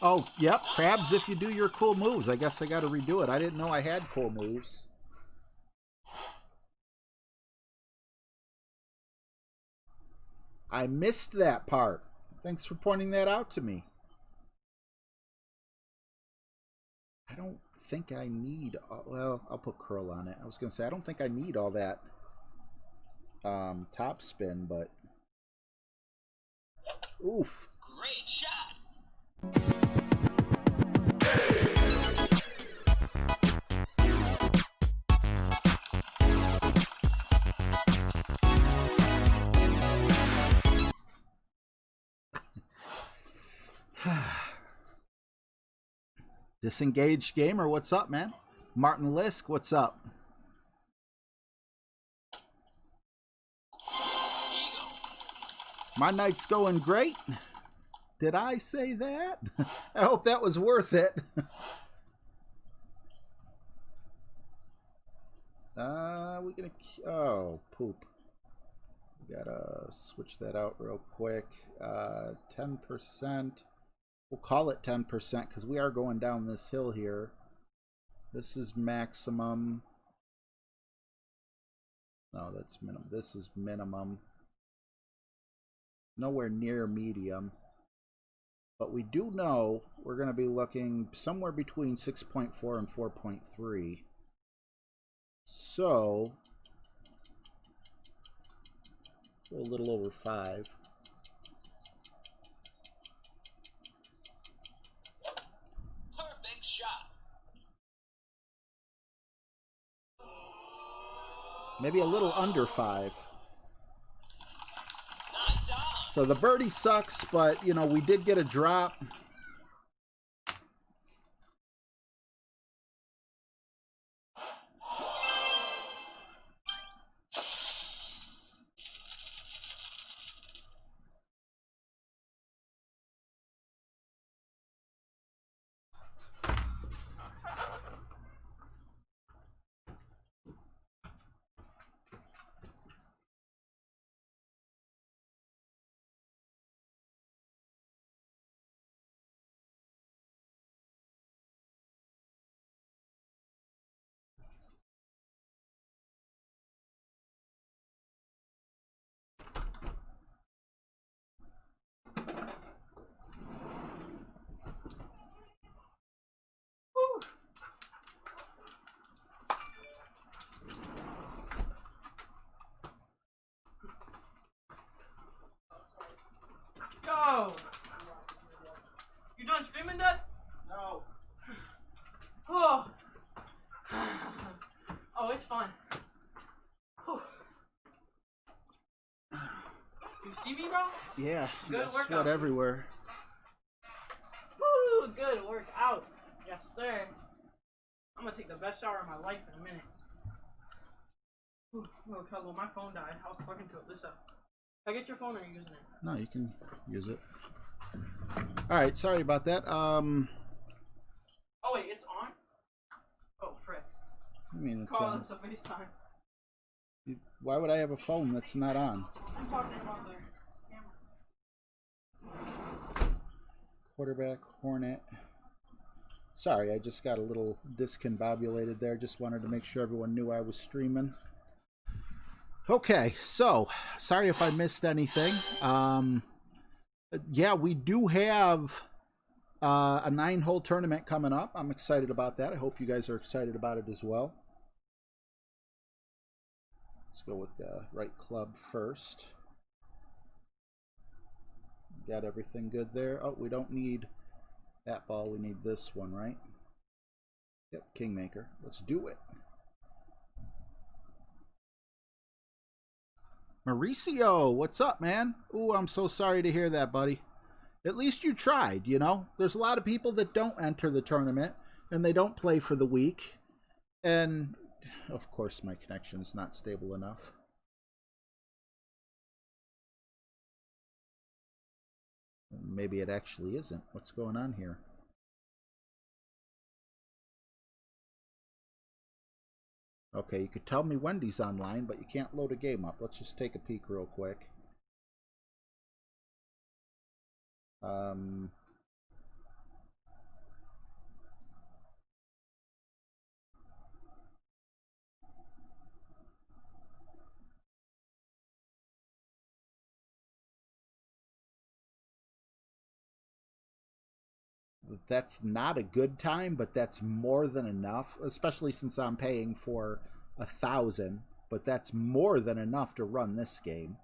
Oh, yep, crabs if you do your cool moves. I guess I got to redo it. I didn't know I had cool moves. I missed that part. Thanks for pointing that out to me. I don't think I need... well, I'll put curl on it. I was going to say, I don't think I need all that top spin, but... Oof. Great shot. Disengaged Gamer, what's up, man? Martin Lisk, what's up? My night's going great. Did I say that? I hope that was worth it. We gonna... oh, poop. We gotta switch that out real quick. 10%. We'll call it 10% because we are going down this hill here. This is maximum. No, that's minimum. This is minimum. Nowhere near medium. But we do know we're going to be looking somewhere between 6.4 and 4.3. So, a little over 5. Perfect shot. Maybe a little under 5. Nice on. So the birdie sucks, but, you know, we did get a drop. Go! You done streaming, Dad? No. Oh. Oh, it's fun. Whew. You see me, bro? Yeah, Good got workout. sweat everywhere. Woo! Good workout. Yes, sir. I'm gonna take the best shower of my life in a minute. Whew. Oh, hello, my phone died. I was talking to it. Listen. Can I get your phone or are you using it? No, you can use it. All right, sorry about that. Oh, wait, it's on? Oh, frick. I mean, it's Call on. this a FaceTime. Why would I have a phone that's not on? I'm talking about there. Quarterback, Hornet. Sorry, I just got a little discombobulated there. Just wanted to make sure everyone knew I was streaming. Okay, so sorry if I missed anything. Yeah, we do have a 9-hole tournament coming up. I'm excited about that. I hope you guys are excited about it as well. Let's go with the right club first. Got everything good there. Oh, we don't need that ball. We need this one, right? Yep, Kingmaker. Let's do it. Mauricio, what's up, man? Ooh, I'm so sorry to hear that, buddy. At least you tried, you know? There's a lot of people that don't enter the tournament, and they don't play for the week. And, of course, my connection's not stable enough. Maybe it actually isn't. What's going on here? Okay, you could tell me Wendy's online, but you can't load a game up. Let's just take a peek real quick. that's not a good time, but that's more than enough, especially since I'm paying for 1,000, but that's more than enough to run this game.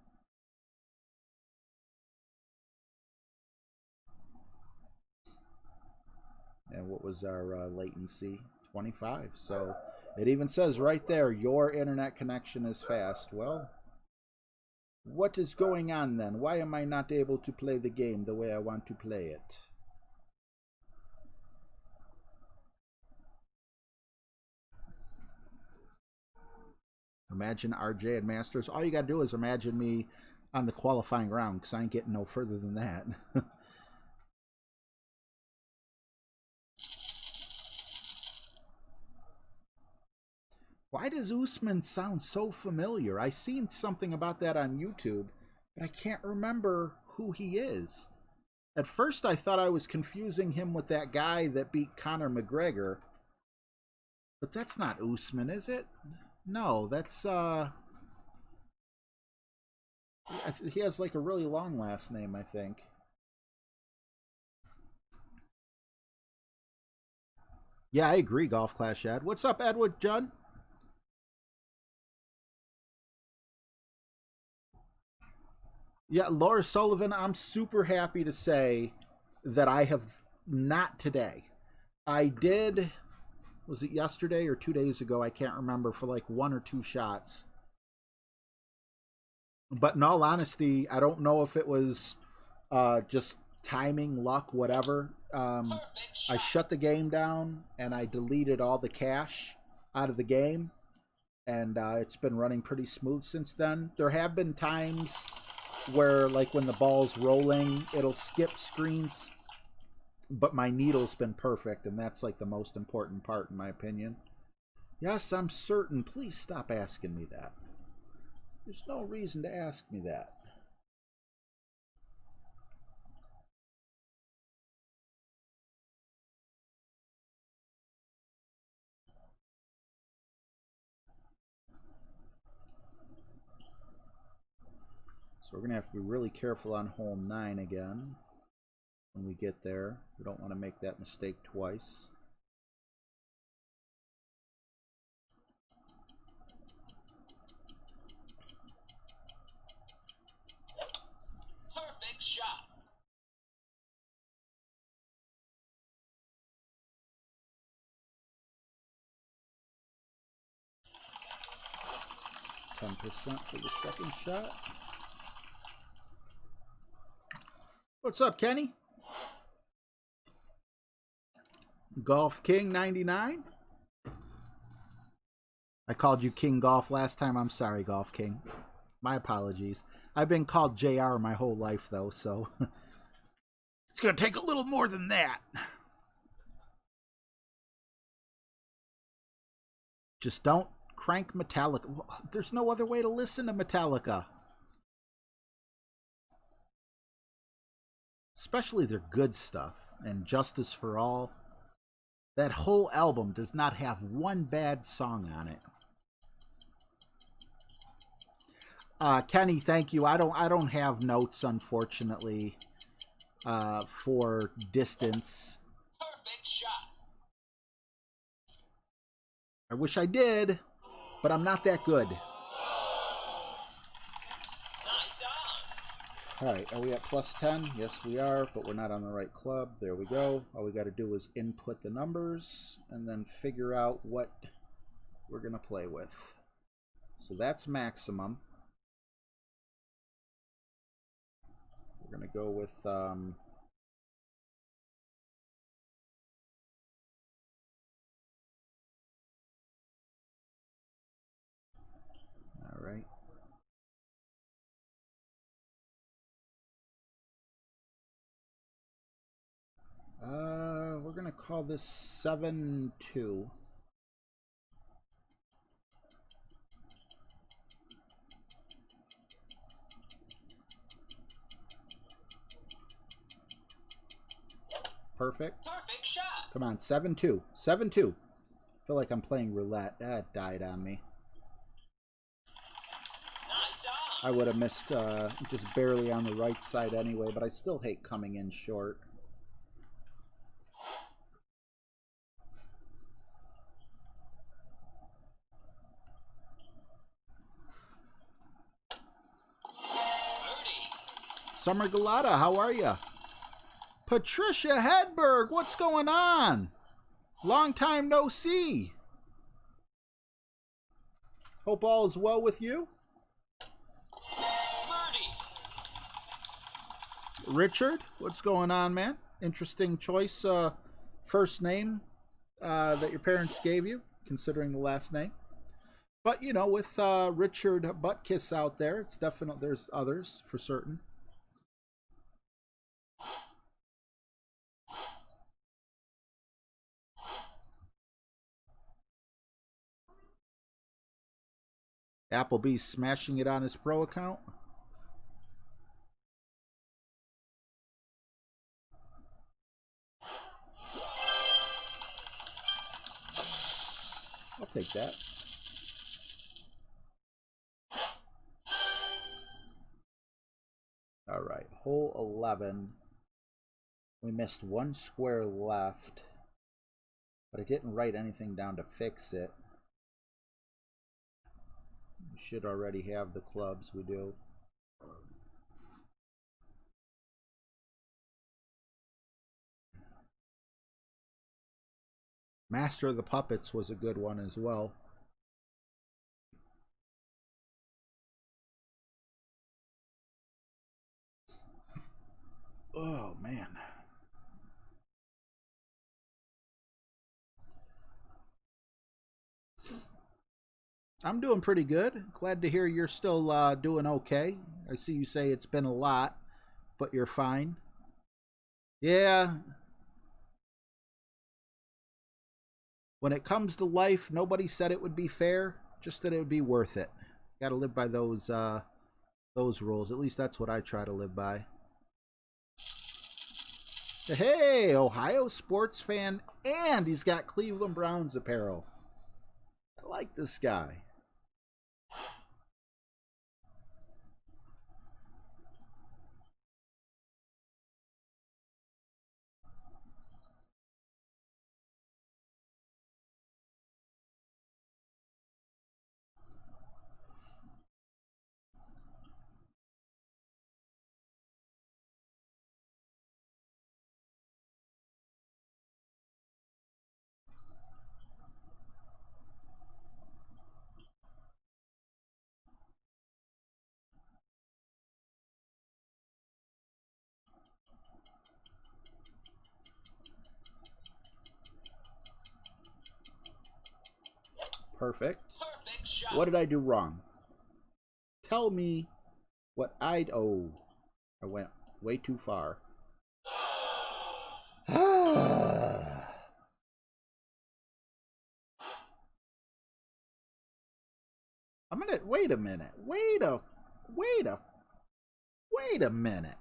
And what was our latency? 25. So it even says right there, your internet connection is fast. Well, what is going on then? Why am I not able to play the game the way I want to play it? Imagine RJ and Masters. All you got to do is imagine me on the qualifying round, because I ain't getting no further than that. Why does Usman sound so familiar? I seen something about that on YouTube, but I can't remember who he is. At first I thought I was confusing him with that guy that beat Conor McGregor. But that's not Usman, is it? No, that's he has like a really long last name, I think. Yeah, I agree, Golf Clash Ed. What's up, Edward Judd? Yeah, Laura Sullivan, I'm super happy to say that I have not today. I did, was it yesterday or 2 days ago? I can't remember, for like 1 or 2 shots. But in all honesty, I don't know if it was just timing, luck, whatever. I shut the game down and I deleted all the cache out of the game. And it's been running pretty smooth since then. There have been times where, like, when the ball's rolling, it'll skip screens, but my needle's been perfect, and that's like the most important part in my opinion. Yes, I'm certain. Please stop asking me that. There's no reason to ask me that. So we're going to have to be really careful on hole 9 again when we get there. We don't want to make that mistake twice. Perfect shot. %10% for the second shot. What's up, Kenny? Golf King 99. I called you King Golf last time. I'm sorry, Golf King. My apologies. I've been called JR my whole life, though, so it's going to take a little more than that. Just don't crank Metallica. There's no other way to listen to Metallica. Especially their good stuff. And Justice for All. That whole album does not have one bad song on it. Kenny, thank you. I don't have notes, unfortunately, for distance. Perfect shot. I wish I did, but I'm not that good. Nice on. All right, are we at +10? Yes, we are, but we're not on the right club. There we go. All we got to do is input the numbers and then figure out what we're going to play with. So that's maximum. We're going to go with all right. We're going to call this 7-2. Perfect. Perfect shot. Come on, 7-2. 7-2. I feel like I'm playing roulette. That died on me. Nice on. I would have missed just barely on the right side anyway, but I still hate coming in short. Summer Galata, how are you? Patricia Hedberg, what's going on? Long time no see. Hope all is well with you. Brady. Richard, what's going on, man? Interesting choice, first name that your parents gave you, considering the last name. But, you know, with Richard Buttkiss out there, it's definitely, there's others for certain. Applebee's smashing it on his pro account. I'll take that. All right, hole 11. We missed one square left, but I didn't write anything down to fix it. We should already have the clubs. We do. Master of the Puppets was a good one as well. Oh, man. I'm doing pretty good. Glad to hear you're still doing okay. I see you say it's been a lot, but you're fine. Yeah. When it comes to life, nobody said it would be fair, just that it would be worth it. Got to live by those rules. At least that's what I try to live by. Hey, Ohio sports fan, and he's got Cleveland Browns apparel. I like this guy. Perfect. Perfect shot. What did I do wrong? Tell me what I'd... Oh, I went way too far. I'm gonna... Wait a minute. Wait a minute.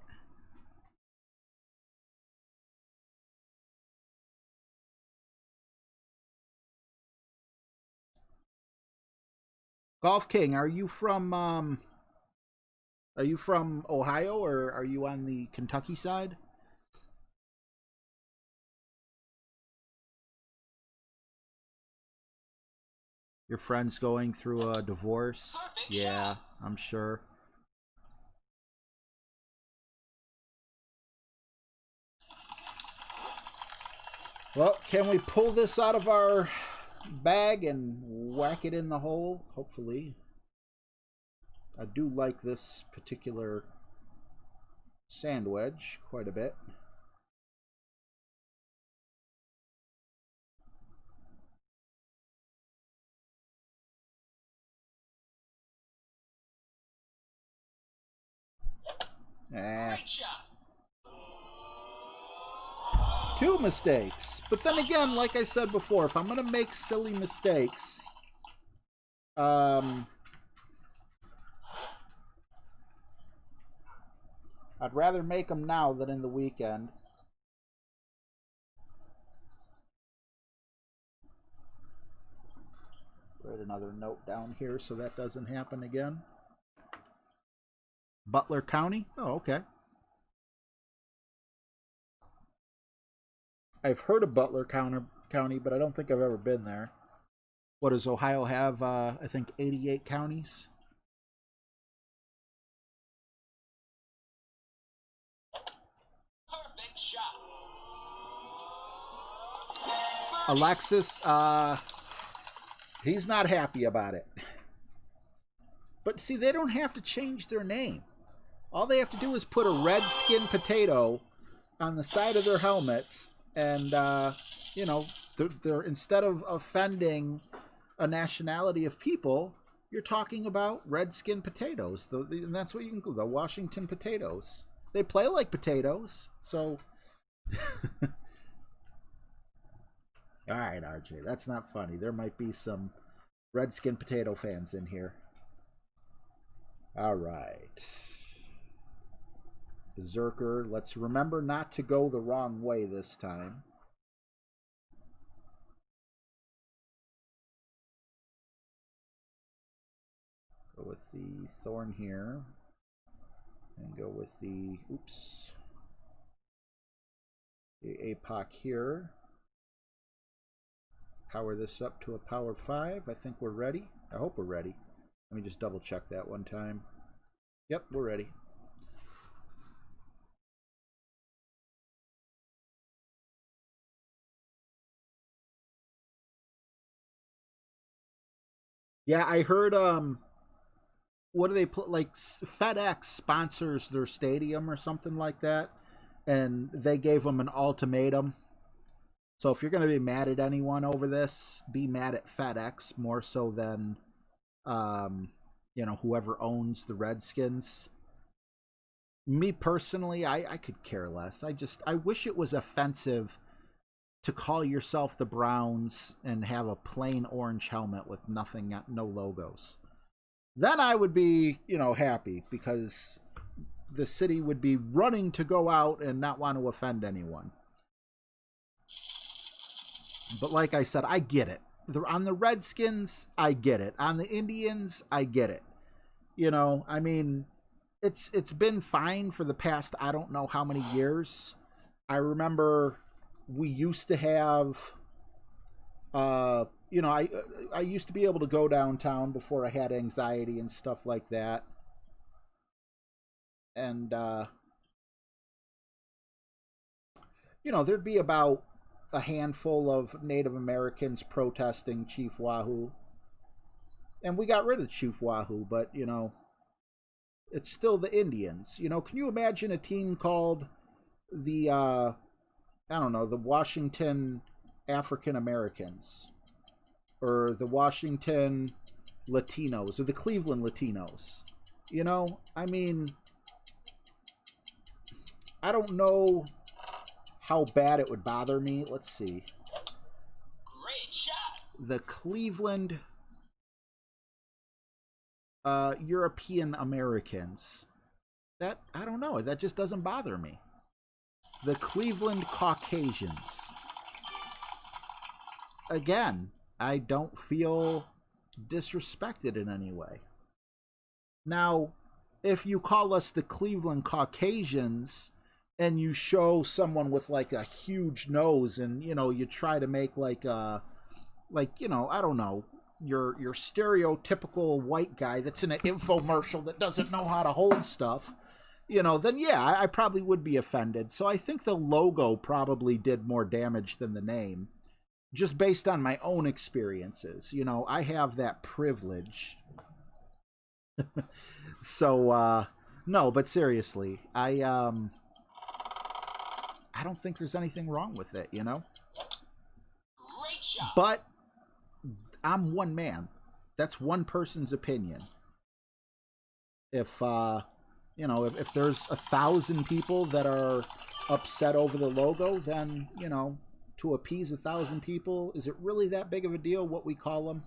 Golf King, are you from Ohio, or are you on the Kentucky side? Your friend's going through a divorce? Perfect Yeah, shot. I'm sure. Well, can we pull this out of our bag and whack it in the hole? Hopefully. I do like this particular sand wedge quite a bit. Great shot. Two mistakes. But then again, like I said before, if I'm going to make silly mistakes, I'd rather make them now than in the weekend. Write another note down here so that doesn't happen again. Butler County? Oh, okay. I've heard of Butler County, but I don't think I've ever been there. What does Ohio have? I think 88 counties. Alexis, he's not happy about it. But see, they don't have to change their name. All they have to do is put a red skin potato on the side of their helmets, and you know, they're instead of offending a nationality of people, you're talking about red skin potatoes. And that's what you can call the Washington potatoes. They play like potatoes, so. All right, RJ, that's not funny. There might be some red skin potato fans in here. All right. Berserker, let's remember not to go the wrong way this time. Go with the Thorn here. And go with the, oops, the APOC here. Power this up to a power 5. I think we're ready. I hope we're ready. Let me just double check that one time. Yep, we're ready. Yeah, I heard, what do they put, like, FedEx sponsors their stadium or something like that, and they gave them an ultimatum. So if you're going to be mad at anyone over this, be mad at FedEx more so than, you know, whoever owns the Redskins. Me personally, I could care less. I wish it was offensive to call yourself the Browns and have a plain orange helmet with nothing, no logos. Then I would be, you know, happy because the city would be running to go out and not want to offend anyone. But like I said, I get it. On the Redskins, I get it. On the Indians, I get it. You know, I mean, it's been fine for the past I don't know how many years. I remember we used to have, you know, I used to be able to go downtown before I had anxiety and stuff like that. And, you know, there'd be about a handful of Native Americans protesting Chief Wahoo. And we got rid of Chief Wahoo, but, you know, it's still the Indians. You know, can you imagine a team called the, I don't know, the Washington African Americans? Or the Washington Latinos, or the Cleveland Latinos? You know, I mean, I don't know how bad it would bother me. Let's see. Great shot. The Cleveland European Americans. That, I don't know. That just doesn't bother me. The Cleveland Caucasians. Again, I don't feel disrespected in any way. Now, if you call us the Cleveland Caucasians and you show someone with like a huge nose and, you know, you try to make like a, like, you know, I don't know, your stereotypical white guy that's in an infomercial that doesn't know how to hold stuff, you know, then yeah, I probably would be offended. So I think the logo probably did more damage than the name, just based on my own experiences. You know, I have that privilege. So, no, but seriously, I don't think there's anything wrong with it, you know? Great shot. But I'm one man. That's one person's opinion. If, you know, if there's 1,000 people that are upset over the logo, then, you know, to appease 1,000 people, is it really that big of a deal what we call them?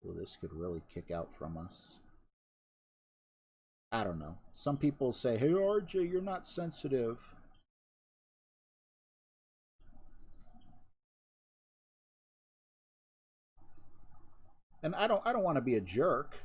Well, this could really kick out from us. I don't know. Some people say, hey, RJ, you're not sensitive. And I don't want to be a jerk.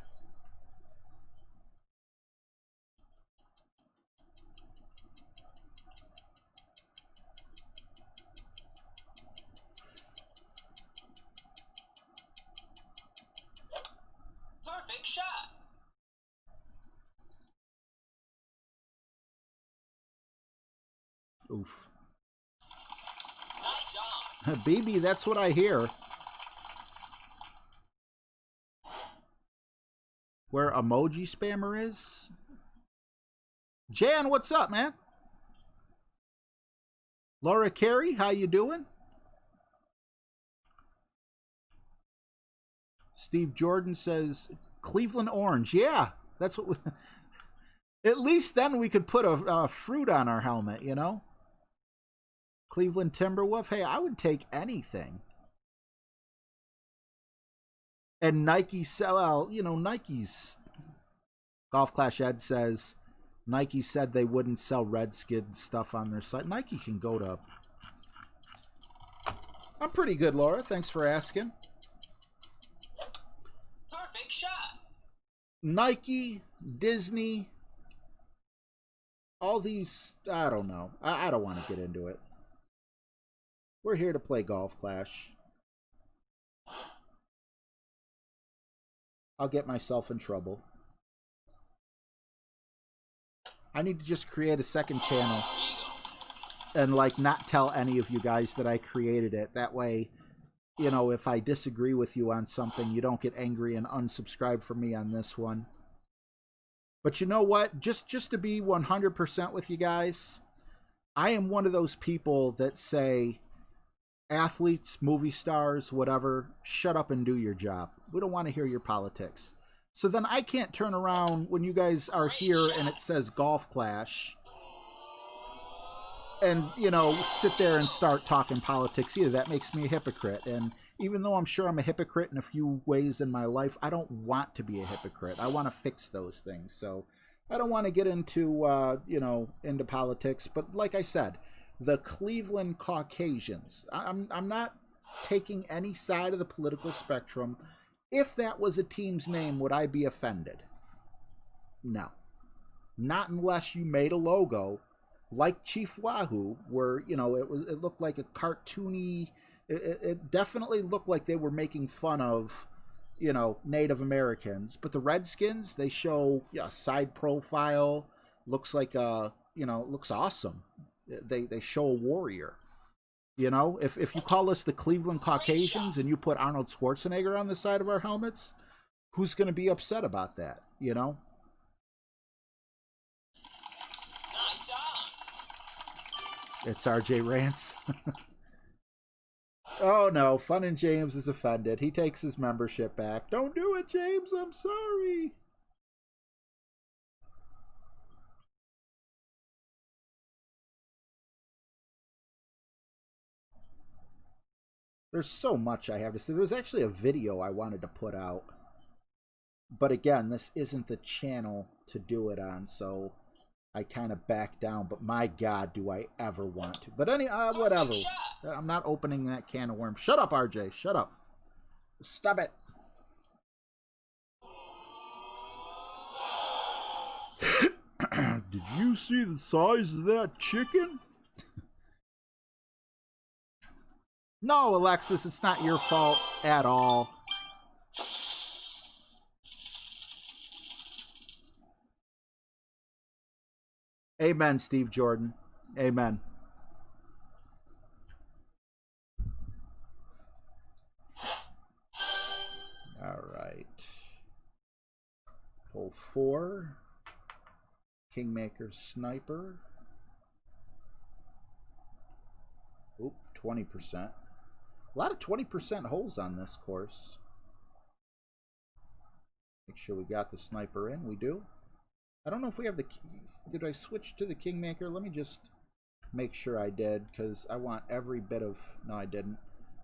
Oof. Nice on. BB, that's what I hear. Where emoji spammer is? Jan, what's up, man? Laura Carey, how you doing? Steve Jordan says Cleveland orange. Yeah, that's what we... At least then we could put a fruit on our helmet, you know? Cleveland Timberwolf. Hey, I would take anything. And Nike sell out, you know, Nike's... Golf Clash Ed says Nike said they wouldn't sell Redskin stuff on their site. Nike can go to... I'm pretty good, Laura. Thanks for asking. Perfect shot. Nike, Disney, all these, I don't know. I don't want to get into it. We're here to play Golf Clash. I'll get myself in trouble. I need to just create a second channel and, like, not tell any of you guys that I created it. That way, you know, if I disagree with you on something, you don't get angry and unsubscribe from me on this one. But you know what? Just to be 100% with you guys, I am one of those people that say, athletes, movie stars, whatever, shut up and do your job. We don't want to hear your politics. So then I can't turn around when you guys are here and it says Golf Clash and, you know, sit there and start talking politics either. That makes me a hypocrite. And even though I'm sure I'm a hypocrite in a few ways in my life, I don't want to be a hypocrite. I want to fix those things. So I don't want to get into, you know, into politics. But like I said, the Cleveland Caucasians, I'm not taking any side of the political spectrum. If that was a team's name, would I be offended? No. Not unless you made a logo like Chief Wahoo, where, you know, it looked like a cartoony, it definitely looked like they were making fun of, you know, Native Americans. But the Redskins, they show, yeah, side profile, looks like a, you know, looks awesome. They show a warrior. You know, if you call us the Cleveland Caucasians and you put Arnold Schwarzenegger on the side of our helmets, who's going to be upset about that, you know? Nice on. It's RJ Rants. Oh no, Fun and James is offended. He takes his membership back. Don't do it, James. I'm sorry. There's so much I have to say. There was actually a video I wanted to put out. But again, this isn't the channel to do it on, so I kind of backed down. But my God, do I ever want to. But whatever. I'm not opening that can of worms. Shut up, RJ. Shut up. Stop it. Did you see the size of that chicken? No, Alexis, it's not your fault at all. Amen, Steve Jordan. Amen. All right. Hole 4. Kingmaker Sniper. Oop, 20%. A lot of 20% holes on this course. Make sure we got the sniper in. We do. I don't know if we have the... Did I switch to the Kingmaker? Let me just make sure I did, because I want every bit of... No, I didn't.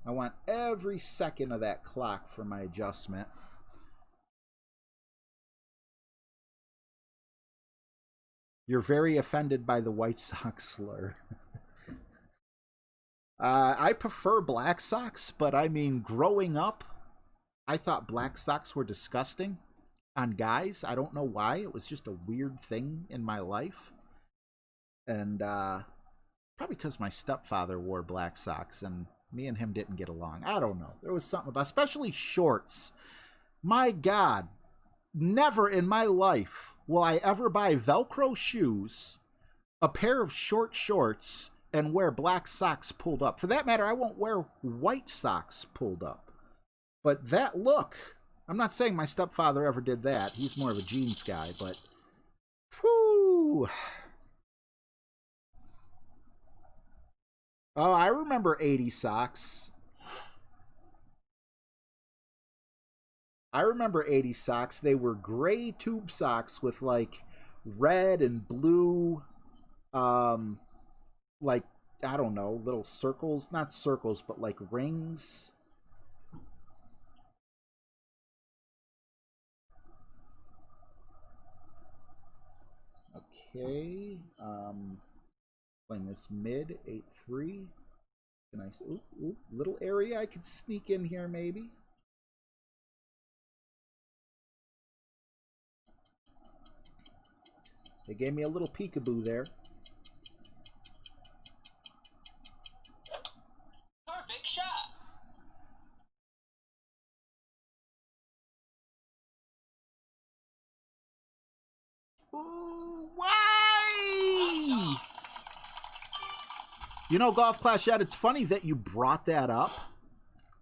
I want every second of that clock for my adjustment. You're very offended by the White Sox slur. I prefer black socks, but I mean, growing up, I thought black socks were disgusting on guys. I don't know why. It was just a weird thing in my life. And probably because my stepfather wore black socks and me and him didn't get along. I don't know. There was something about, especially shorts. My God, never in my life will I ever buy Velcro shoes a pair of short shorts and wear black socks pulled up. For that matter, I won't wear white socks pulled up. But that look, I'm not saying my stepfather ever did that. He's more of a jeans guy, but whew. Oh, I remember 80 socks. I remember 80 socks. They were gray tube socks with like red and blue, like, I don't know, little circles. Not circles, but like rings. Okay. Playing this mid, 8-3. Can I... Ooh, little area I could sneak in here, maybe. They gave me a little peekaboo there. Perfect shot. Ooh, why? You know, Golf Clash Ed, it's funny that you brought that up,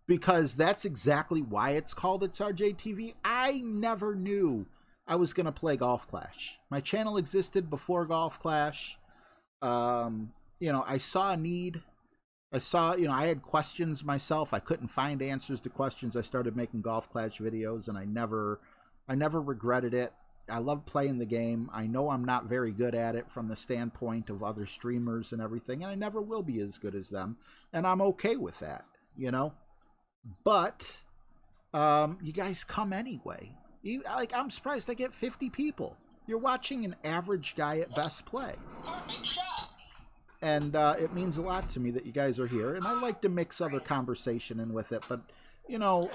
because that's exactly why it's called It's RJTV. I never knew I was going to play Golf Clash. My channel existed before Golf Clash. You know, I saw a need. I saw, you know, I had questions myself. I couldn't find answers to questions. I started making Golf Clash videos, and I never regretted it. I love playing the game. I know I'm not very good at it from the standpoint of other streamers and everything, and I never will be as good as them, and I'm okay with that, you know? But you guys come anyway. Like, I'm surprised I get 50 people. You're watching an average guy at best play. Perfect shot. And it means a lot to me that you guys are here, and I like to mix other conversation in with it, but, you know,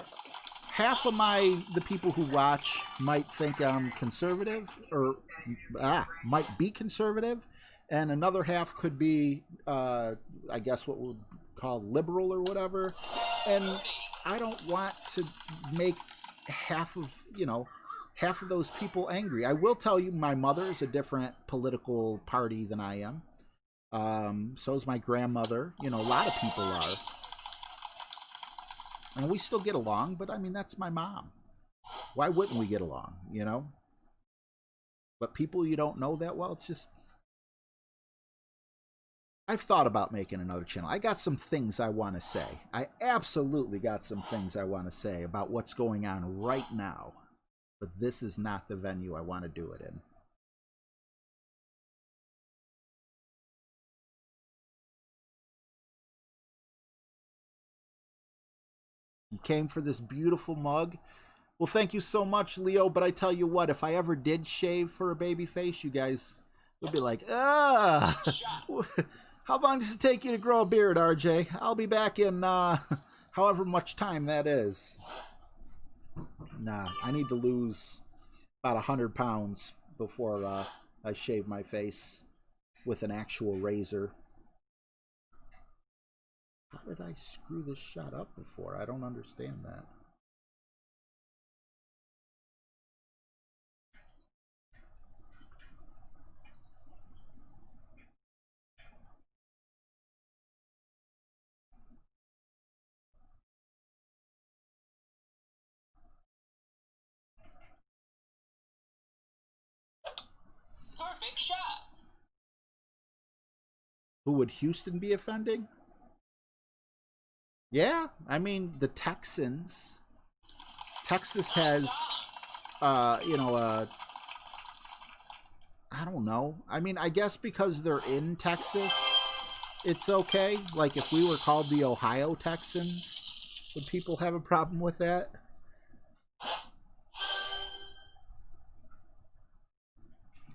half of the people who watch might think I'm conservative, or might be conservative, and another half could be, I guess what we'll call liberal or whatever, and I don't want to make half of those people angry. I will tell you, my mother is a different political party than I am. So is my grandmother. You know, a lot of people are. And we still get along, but I mean, that's my mom. Why wouldn't we get along, you know? But people you don't know that well, it's just... I've thought about making another channel. I got some things I want to say. I absolutely got some things I want to say about what's going on right now. But this is not the venue I want to do it in. You came for this beautiful mug. Well, thank you so much, Leo. But I tell you what, if I ever did shave for a baby face, you guys would be like, how long does it take you to grow a beard, RJ? I'll be back in however much time that is. Nah, I need to lose about 100 pounds before I shave my face with an actual razor. How did I screw this shot up before? I don't understand that. Perfect shot. Who would Houston be offending? Yeah, I mean, the Texans. Texas has, you know, I don't know. I mean, I guess because they're in Texas, it's okay. Like, if we were called the Ohio Texans, would people have a problem with that?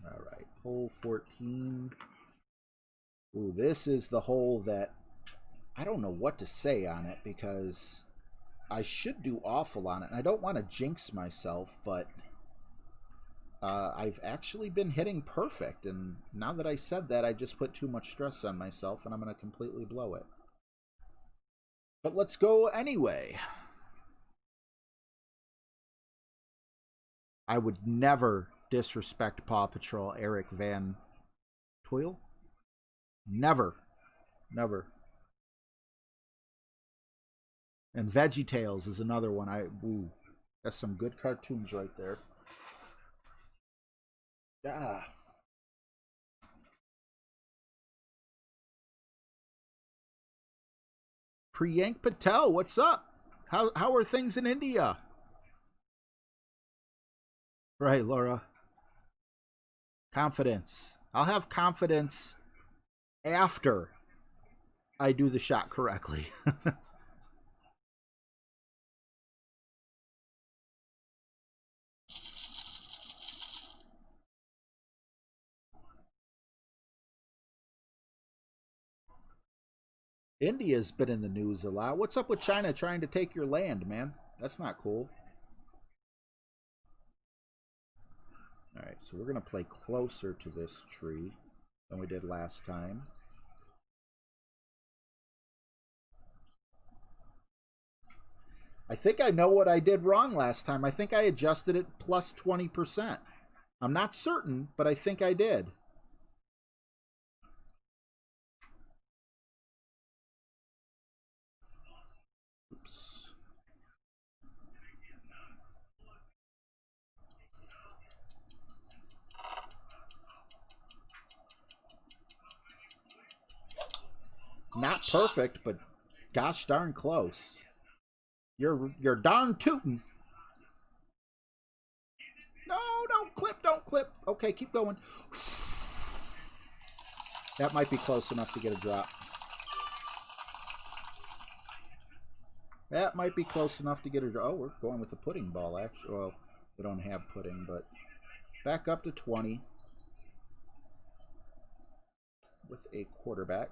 All right, hole 14. Ooh, this is the hole that I don't know what to say on it, because I should do awful on it. And I don't want to jinx myself, but I've actually been hitting perfect. And now that I said that, I just put too much stress on myself, and I'm going to completely blow it. But let's go anyway. I would never disrespect Paw Patrol Eric Van Tuyl. Never. Never. And VeggieTales is another one. Ooh, that's some good cartoons right there. Ah. Priyank Patel, what's up? How are things in India? Right, Laura. Confidence. I'll have confidence after I do the shot correctly. India's been in the news a lot. What's up with China trying to take your land, man? That's not cool. Alright, so we're going to play closer to this tree than we did last time. I think I know what I did wrong last time. I think I adjusted it plus 20%. I'm not certain, but I think I did. Oops. Not perfect, but gosh darn close. You're darn tootin'. No, don't clip. Okay, keep going. That might be close enough to get a drop. That might be close enough to get a drop. Oh, we're going with the pudding ball, actually. Well, we don't have pudding, but back up to 20 with a quarterback.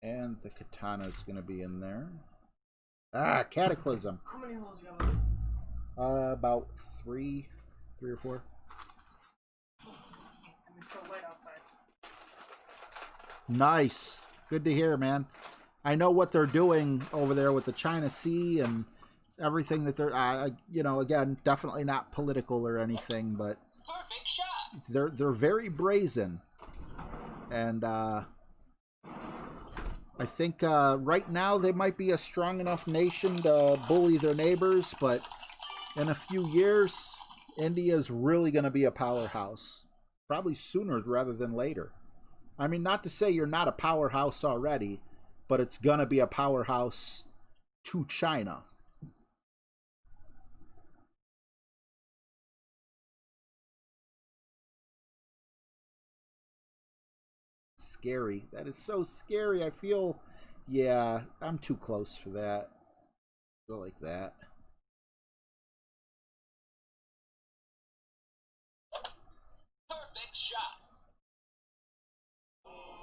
And the katana's going to be in there. Ah, Cataclysm. How many holes you got? About three or four. It's so light outside. Nice. Good to hear, man. I know what they're doing over there with the China Sea and everything that they're, you know, again, definitely not political or anything, but Perfect shot. they're very brazen. And I think right now they might be a strong enough nation to bully their neighbors, but in a few years, India is really going to be a powerhouse. Probably sooner rather than later. I mean, not to say you're not a powerhouse already, but it's going to be a powerhouse to China. Scary. That is so scary. I feel, yeah, I'm too close for that. I feel like that. Perfect shot.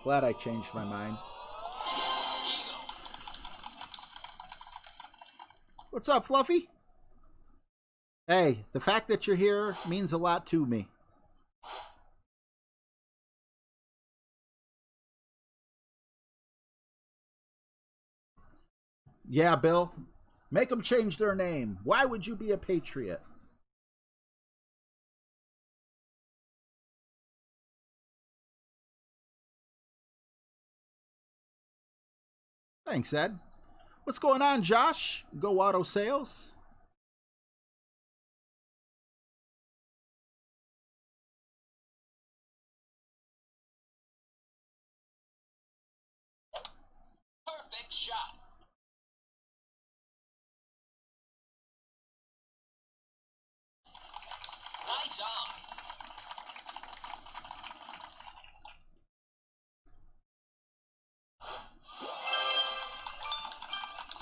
Glad I changed my mind. What's up, Fluffy? Hey, the fact that you're here means a lot to me. Yeah, Bill. Make them change their name. Why would you be a patriot? Thanks, Ed. What's going on, Josh? Go Auto Sales. Perfect shot. Nice on.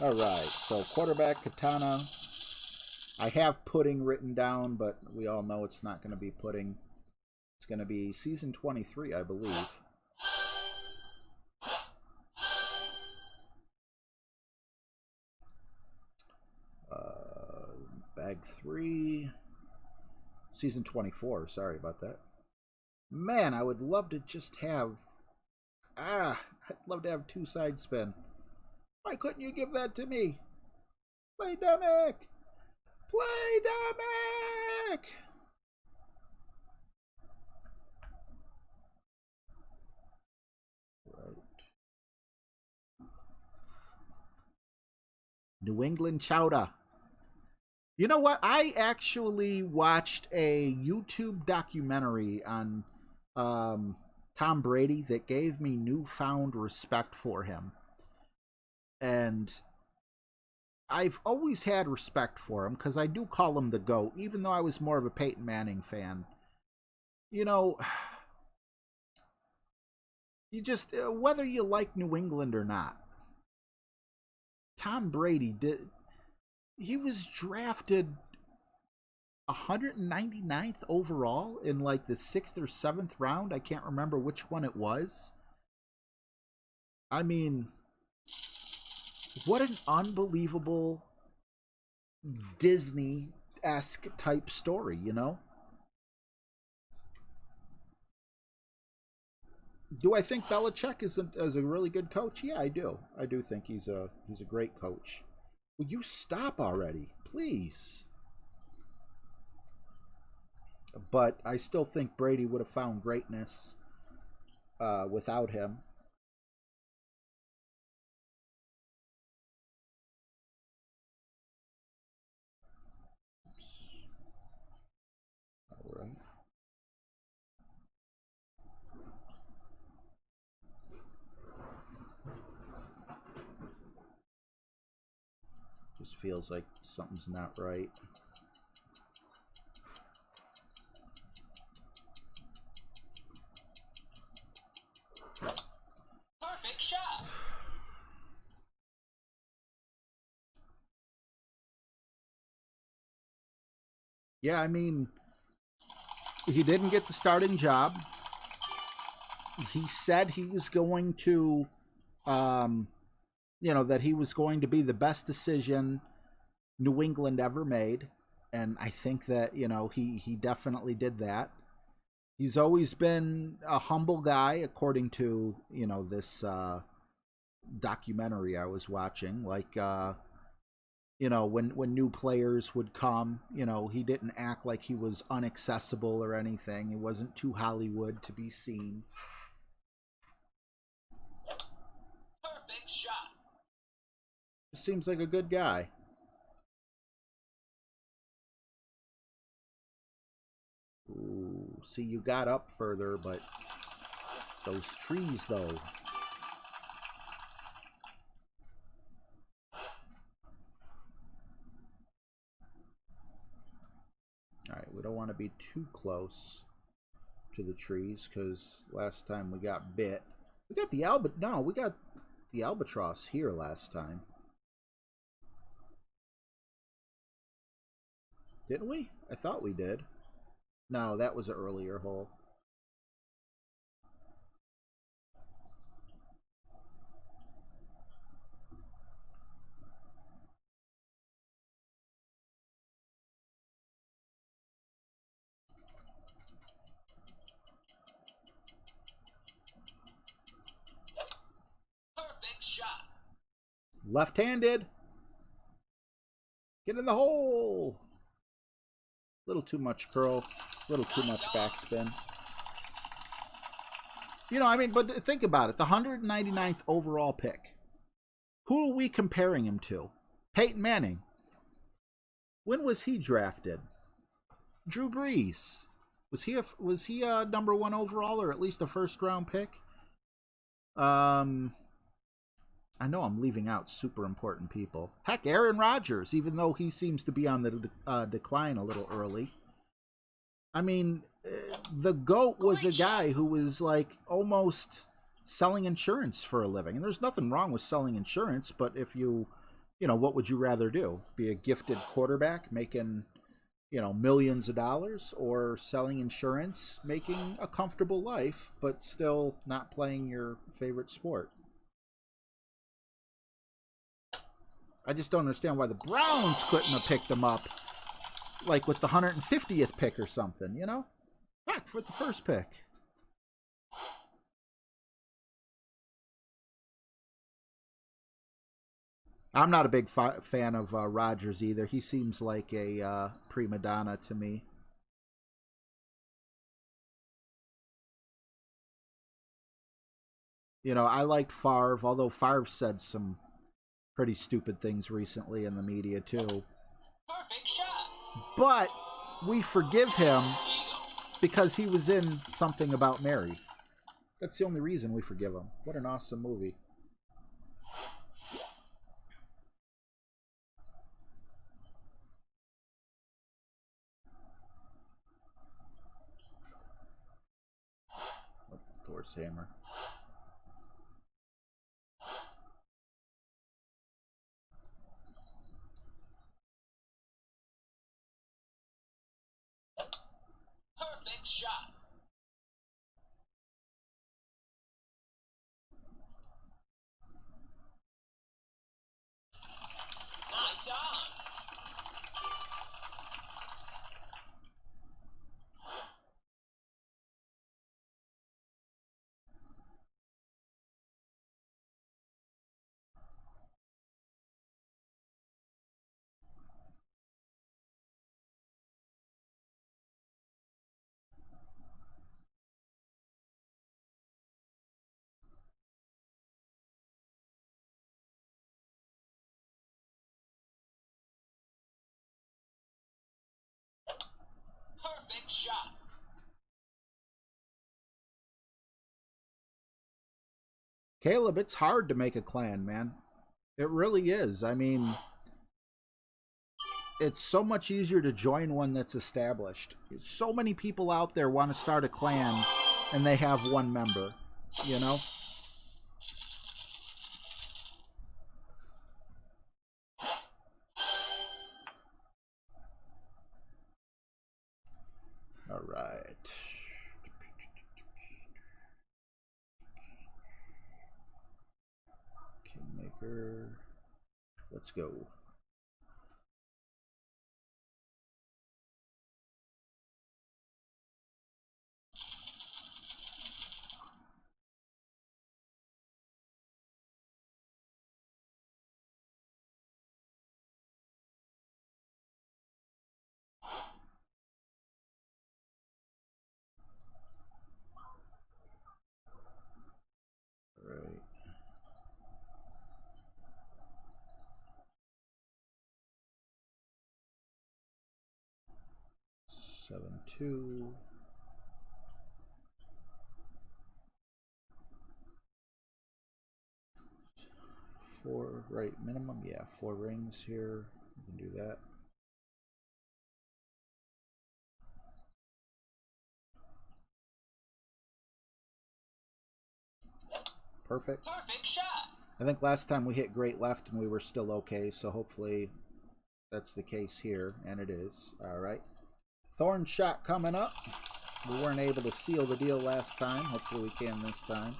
All right, so quarterback, katana. I have pudding written down, but we all know it's not going to be pudding. It's going to be season 23, I believe. Bag 3. Season 24, sorry about that. Man, I would love to just have... I'd love to have 2 side spin. Why couldn't you give that to me? Play Demic! Play Demic! New England chowder. You know what? I actually watched a YouTube documentary on Tom Brady that gave me newfound respect for him. And I've always had respect for him because I do call him the GOAT, even though I was more of a Peyton Manning fan. You know, you just, whether you like New England or not, Tom Brady he was drafted 199th overall in like the 6th or 7th round. I can't remember which one it was. I mean, what an unbelievable Disney-esque type story, you know? Do I think Belichick is a really good coach? Yeah, I do. I do think he's a great coach. Will you stop already, please? But I still think Brady would have found greatness without him. All right. Just feels like something's not right. Perfect shot. Yeah, I mean, he didn't get the starting job. He said he was going to, that he was going to be the best decision New England ever made. And I think that, he definitely did that. He's always been a humble guy, according to, this documentary I was watching. Like, when new players would come, he didn't act like he was inaccessible or anything. He wasn't too Hollywood to be seen. Perfect shot. Seems like a good guy. Ooh, see, you got up further, but those trees, though. Alright, we don't want to be too close to the trees, because last time we got bit. We got the albatross here last time. Didn't we? I thought we did. No, that was an earlier hole. Perfect shot. Left-handed. Get in the hole. Little too much curl. Little too much backspin. But think about it. The 199th overall pick. Who are we comparing him to? Peyton Manning. When was he drafted? Drew Brees. Was he a number 1 overall, or at least a first round pick? I know I'm leaving out super important people. Heck, Aaron Rodgers, even though he seems to be on the decline a little early. I mean, the GOAT was a guy who was like almost selling insurance for a living. And there's nothing wrong with selling insurance, but if what would you rather do? Be a gifted quarterback making, millions of dollars, or selling insurance, making a comfortable life, but still not playing your favorite sport? I just don't understand why the Browns couldn't have picked him up, like with the 150th pick or something, Heck, for the first pick. I'm not a big fan of Rodgers either. He seems like a prima donna to me. I liked Favre, although Favre said some pretty stupid things recently in the media too. Perfect shot. But we forgive him because he was in Something About Mary. That's the only reason we forgive him. What an awesome movie. Thor's hammer. Perfect shot. Nice on. Perfect shot. Caleb, it's hard to make a clan, man. It really is. I mean, it's so much easier to join one that's established. So many people out there want to start a clan and they have one member, you know? All right. Kingmaker. Let's go. Right. Seven, 2. Four, right, minimum, yeah, 4 rings here. We can do that. Perfect. Perfect shot. I think last time we hit great left and we were still okay, so hopefully that's the case here, and it is. All right. Thorn shot coming up. We weren't able to seal the deal last time. Hopefully we can this time.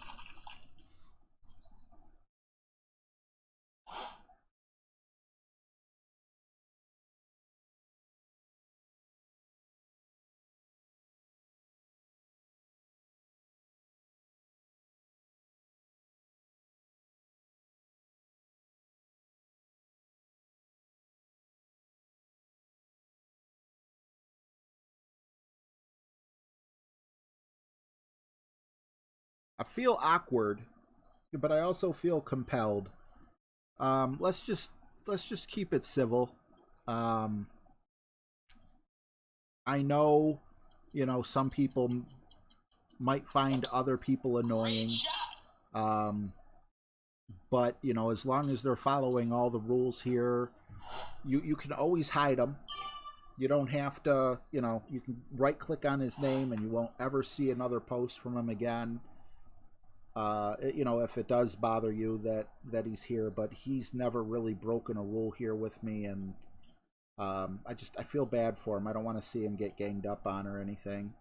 I feel awkward, but I also feel compelled. Let's just keep it civil. I know, you know, some people might find other people annoying. But, you know, as long as they're following all the rules here, you can always hide them. You don't have to, you know, you can right click on his name and you won't ever see another post from him again. You know, if it does bother you that he's here, but he's never really broken a rule here with me, and I feel bad for him. I don't want to see him get ganged up on or anything.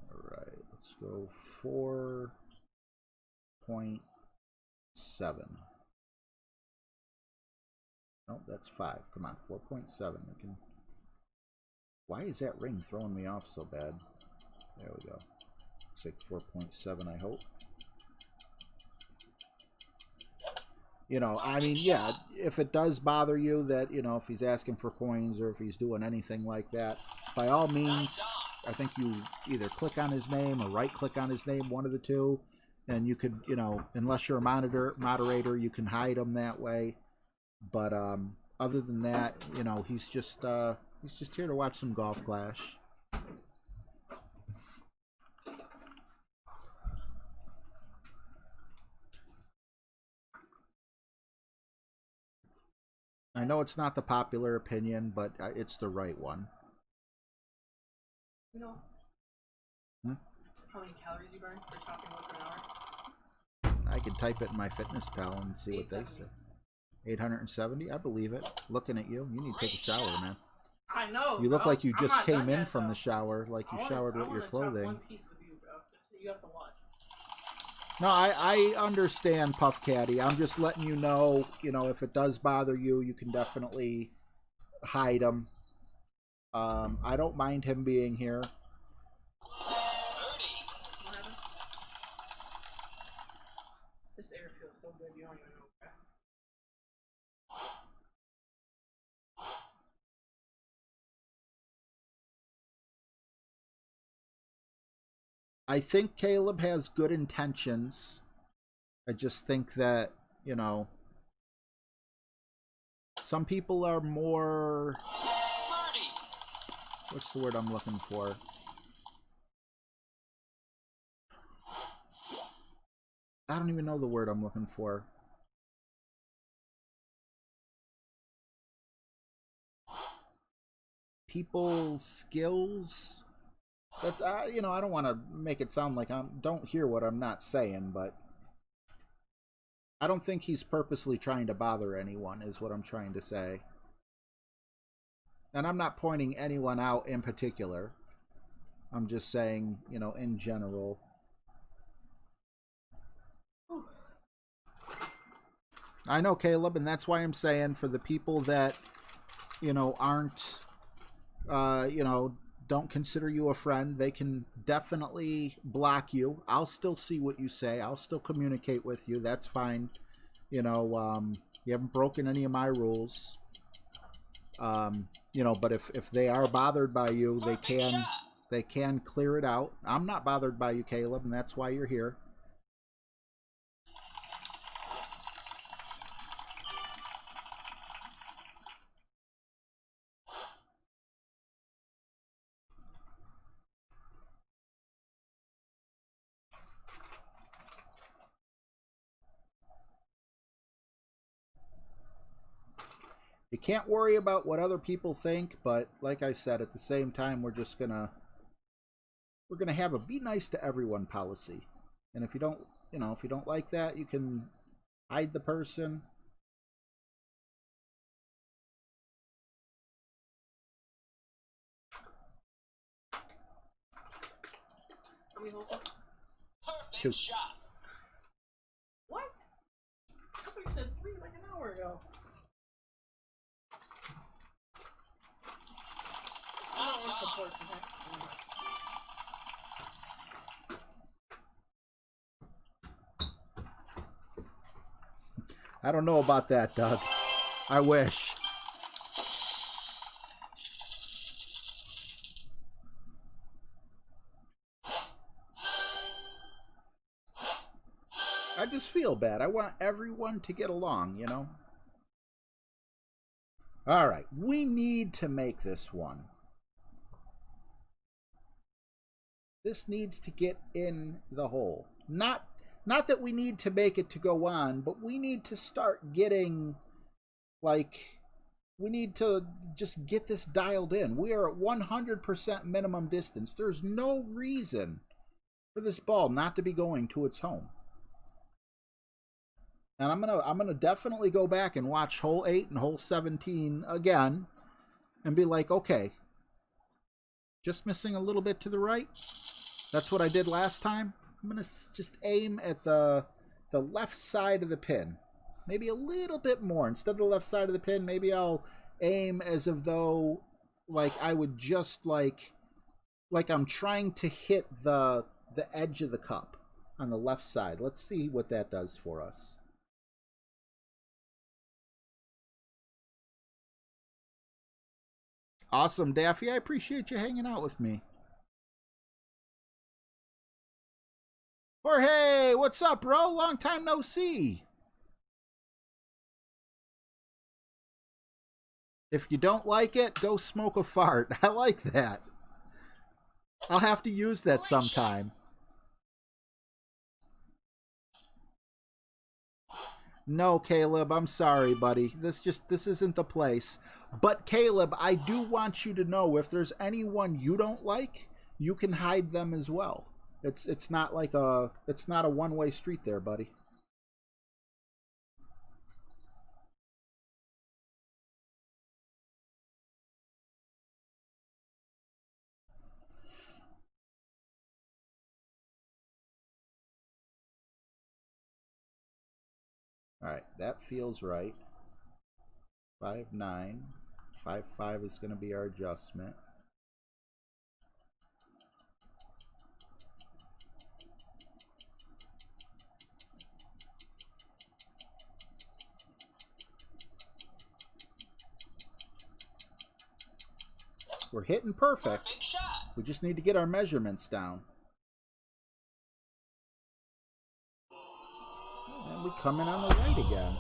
All right, let's go 4.7. Nope, that's 5. Come on, 4.7. We can. Why is that ring throwing me off so bad? There we go. Looks like 4.7, I hope. You know, I mean, yeah, if it does bother you that, you know, if he's asking for coins or if he's doing anything like that, by all means, I think you either click on his name or right-click on his name, one of the two, and you could, you know, unless you're a moderator, you can hide him that way. But other than that, you know, he's just here to watch some Golf Clash. I know it's not the popular opinion, but it's the right one. You know how many calories you burn for chopping wood for an hour? I can type it in MyFitnessPal and see what they say. 870? I believe it. Looking at you. You need to take a shower, man. I know. You look bro. like you I'm just not came done in yet, from though. the shower, like you showered with your I clothing. want to one piece with you, bro. Just, you have to watch. No, I understand, Puff Caddy. I'm just letting you know, if it does bother you, you can definitely hide him. I don't mind him being here. Birdie. What happened? This air feels so good, you don't even know. Okay? I think Caleb has good intentions. I just think that, some people are more... Birdie. What's the word I'm looking for? I don't even know the word I'm looking for. People's skills. That's I don't want to make it sound like don't hear what I'm not saying, but I don't think he's purposely trying to bother anyone, is what I'm trying to say. And I'm not pointing anyone out in particular. I'm just saying, in general. I know, Caleb, and that's why I'm saying for the people that, aren't, don't consider you a friend, they can definitely block you. I'll still see what you say. I'll still communicate with you. That's fine. You haven't broken any of my rules. But if they are bothered by you, they can clear it out. I'm not bothered by you, Caleb, and that's why you're here. You can't worry about what other people think, but like I said, at the same time, we're gonna have a be nice to everyone policy. And if you don't like that, you can hide the person. How many holes left? Perfect 2. shot. What? I thought you said 3 like an hour ago. Nice What's the on. point, okay? I don't know about that, Doug. I wish. I just feel bad. I want everyone to get along, All right, we need to make this one. This needs to get in the hole. Not that we need to make it to go on, but we need to start getting, we need to just get this dialed in. We are at 100% minimum distance. There's no reason for this ball not to be going to its home. And I'm gonna definitely go back and watch hole 8 and hole 17 again and be like, okay, just missing a little bit to the right. That's what I did last time. I'm gonna just aim at the left side of the pin, maybe a little bit more. Instead of the left side of the pin, maybe I'll aim as if though I would just like I'm trying to hit the edge of the cup on the left side. Let's see what that does for us. Awesome, Daffy. I appreciate you hanging out with me. Jorge, what's up, bro? Long time no see. If you don't like it, go smoke a fart. I like that. I'll have to use that sometime. No, Caleb, I'm sorry, buddy. This isn't the place. But Caleb, I do want you to know if there's anyone you don't like, you can hide them as well. It's not like it's not a one-way street there, buddy. All right, that feels right. 5-9. 5-5 is going to be our adjustment. We're hitting perfect. Perfect shot. We just need to get our measurements down. And we come in on the right again.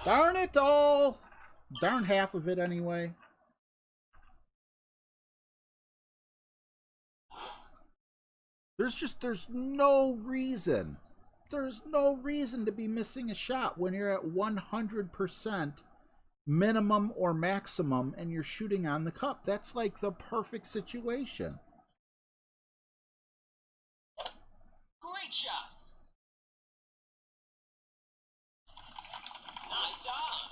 Darn it all! Darn half of it anyway. There's no reason. There's no reason to be missing a shot when you're at 100% minimum or maximum and you're shooting on the cup. That's like the perfect situation. Great shot. Nice on.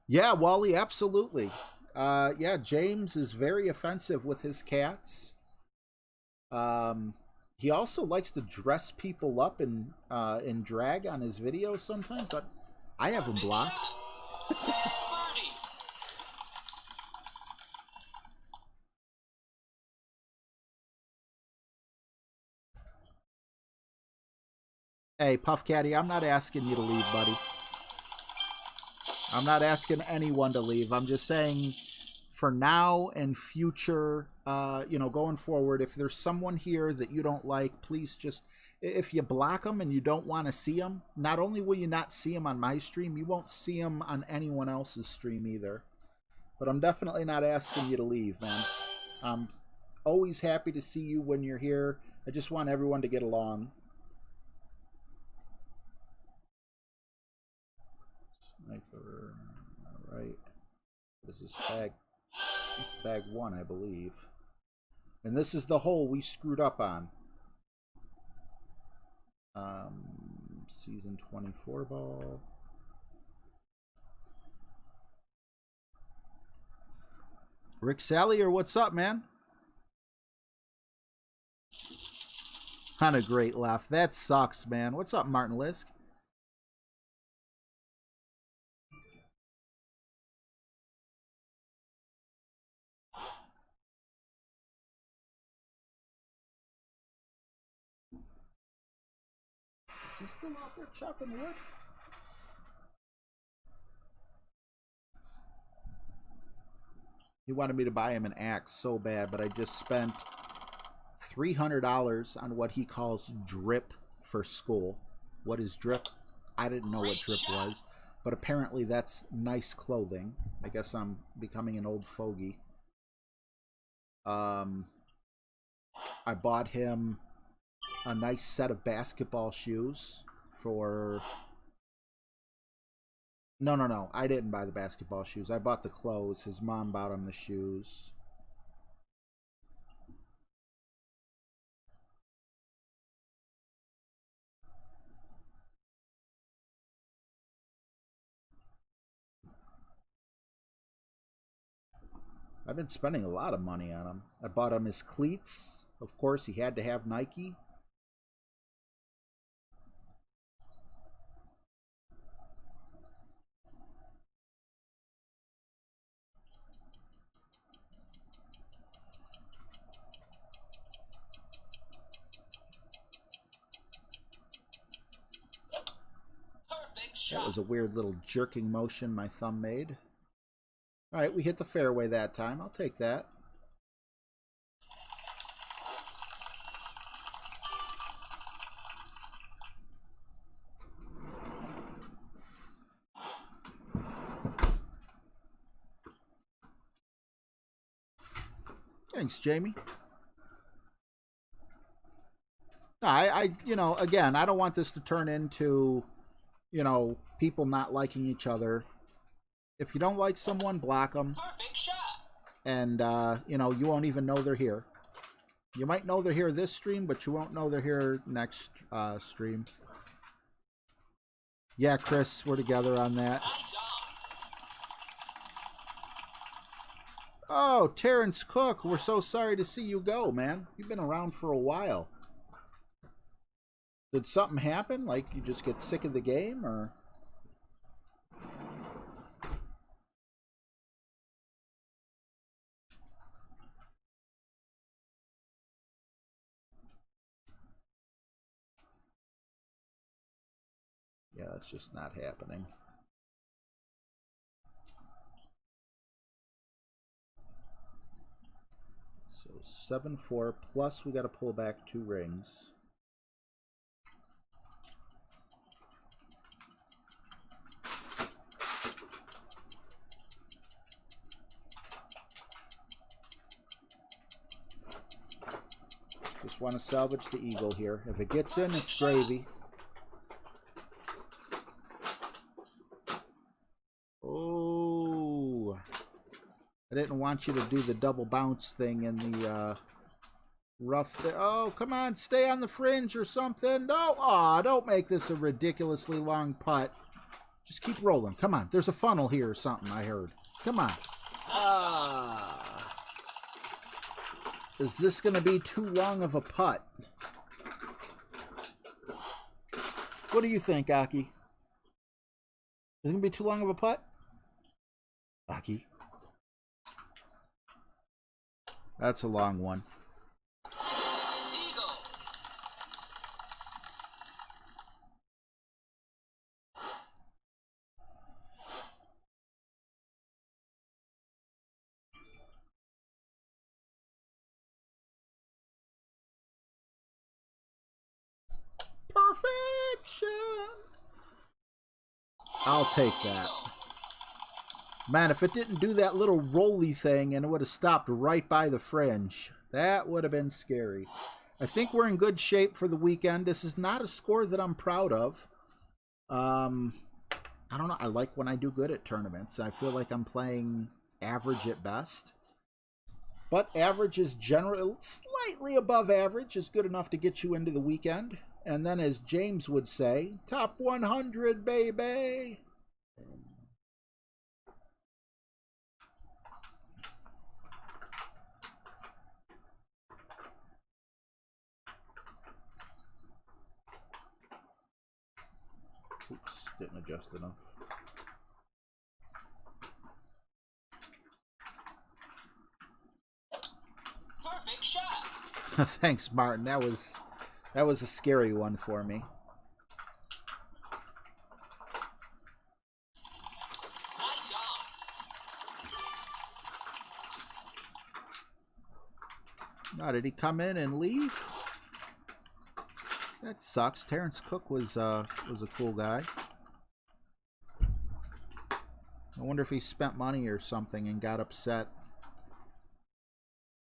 Yeah, Wally, absolutely. Yeah, James is very offensive with his cats. He also likes to dress people up in drag on his videos sometimes. I have him blocked. Birdie. Hey, Puff Caddy, I'm not asking you to leave, buddy. I'm not asking anyone to leave. I'm just saying for now and future, going forward, if there's someone here that you don't like, please just, if you block them and you don't want to see them, not only will you not see them on my stream, you won't see them on anyone else's stream either. But I'm definitely not asking you to leave, man. I'm always happy to see you when you're here. I just want everyone to get along. Sniper, all right. What is this bag? This is bag 1, I believe. And this is the hole we screwed up on. Season 24 ball. Rick Sallier, what's up, man? On a great left. That sucks, man. What's up, Martin Lisk? Is he still out there chopping wood? He wanted me to buy him an axe so bad, but I just spent $300 on what he calls drip for school. What is drip? I didn't know what drip was, but apparently that's nice clothing. I guess I'm becoming an old fogey. I bought him a nice set of basketball shoes for... No. I didn't buy the basketball shoes. I bought the clothes. His mom bought him the shoes. I've been spending a lot of money on him. I bought him his cleats. Of course, he had to have Nike. Perfect That shot. was a weird little jerking motion my thumb made. All right, we hit the fairway that time. I'll take that. Thanks, Jamie. I you know, again, I don't want this to turn into, you know, people not liking each other. If you don't like someone, block them. Perfect shot. And, you know, you won't even know they're here. You might know they're here this stream, but you won't know they're here next stream. Yeah, Chris, we're together on that. Nice on. Oh, Terrence Cook, we're so sorry to see you go, man. You've been around for a while. Did something happen? Like you just get sick of the game, or? Yeah, it's just not happening. So 7-4 plus we got to pull back 2 rings. Just want to salvage the eagle here. If it gets in, it's gravy. Oh, I didn't want you to do the double bounce thing in the rough there. Oh, come on, stay on the fringe or something. No, aw, don't make this a ridiculously long putt. Just keep rolling. Come on, there's a funnel here or something, I heard. Come on. Is this going to be too long of a putt? What do you think, Aki? Is it going to be too long of a putt? Aki. That's a long one. Eagle. Perfection! I'll take that. Man, if it didn't do that little rolly thing and it would have stopped right by the fringe, that would have been scary. I think we're in good shape for the weekend. This is not a score that I'm proud of. I don't know. I like when I do good at tournaments. I feel like I'm playing average at best. But average is generally slightly above average is good enough to get you into the weekend. And then, as James would say, top 100, baby. Oops, didn't adjust enough. Perfect shot. Thanks, Martin. That was a scary one for me. Nice on. Oh, did he come in and leave? That sucks. Terrence Cook was a cool guy. I wonder if he spent money or something and got upset.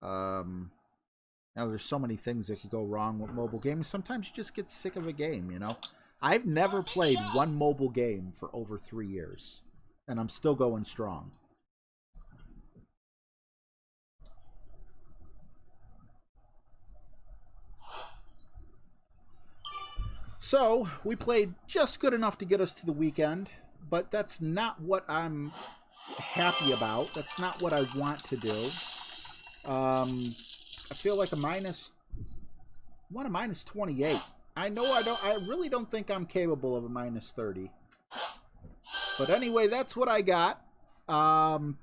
Now there's so many things that could go wrong with mobile games. Sometimes you just get sick of a game, you know. I've never played one mobile game for over 3 years, and I'm still going strong. So, we played just good enough to get us to the weekend, but that's not what I'm happy about. That's not what I want to do. I feel like I want a minus 28. I know I really don't think I'm capable of a minus 30. But anyway, that's what I got. Oh,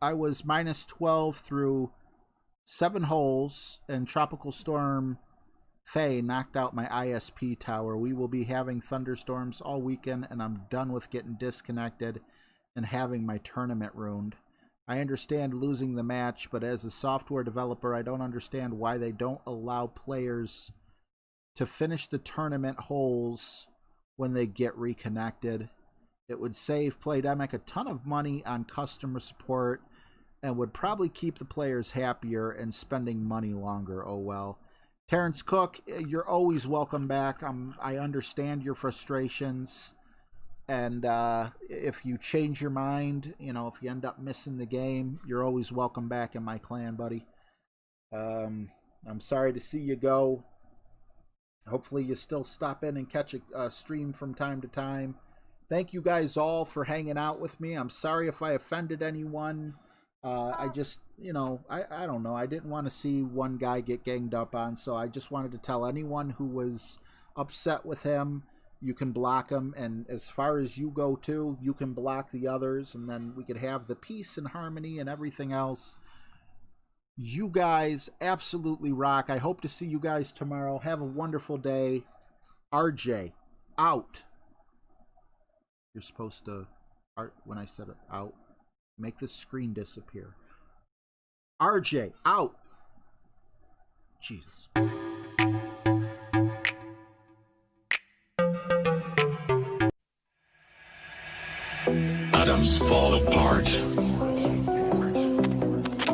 I was minus 12 through 7 holes, and Tropical Storm Faye knocked out my ISP tower. We will be having thunderstorms all weekend, and I'm done with getting disconnected and having my tournament ruined. I understand losing the match, but as a software developer, I don't understand why they don't allow players to finish the tournament holes when they get reconnected. It would save Playdemic a ton of money on customer support, and would probably keep the players happier and spending money longer. Oh well. Terrence Cook, you're always welcome back. I understand your frustrations. And if you change your mind, you know, if you end up missing the game, you're always welcome back in my clan, buddy. I'm sorry to see you go. Hopefully you still stop in and catch a stream from time to time. Thank you guys all for hanging out with me. I'm sorry if I offended anyone. I just, you know, I don't know. I didn't want to see one guy get ganged up on, so I just wanted to tell anyone who was upset with him, you can block him, and as far as you go too, you can block the others, and then we could have the peace and harmony and everything else. You guys absolutely rock. I hope to see you guys tomorrow. Have a wonderful day. RJ, out. You're supposed to, when I said it, out, make the screen disappear. RJ, out. Jesus. Atoms fall apart.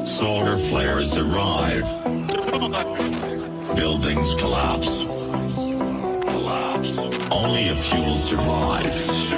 Solar flares arrive. Buildings collapse. Only a few will survive.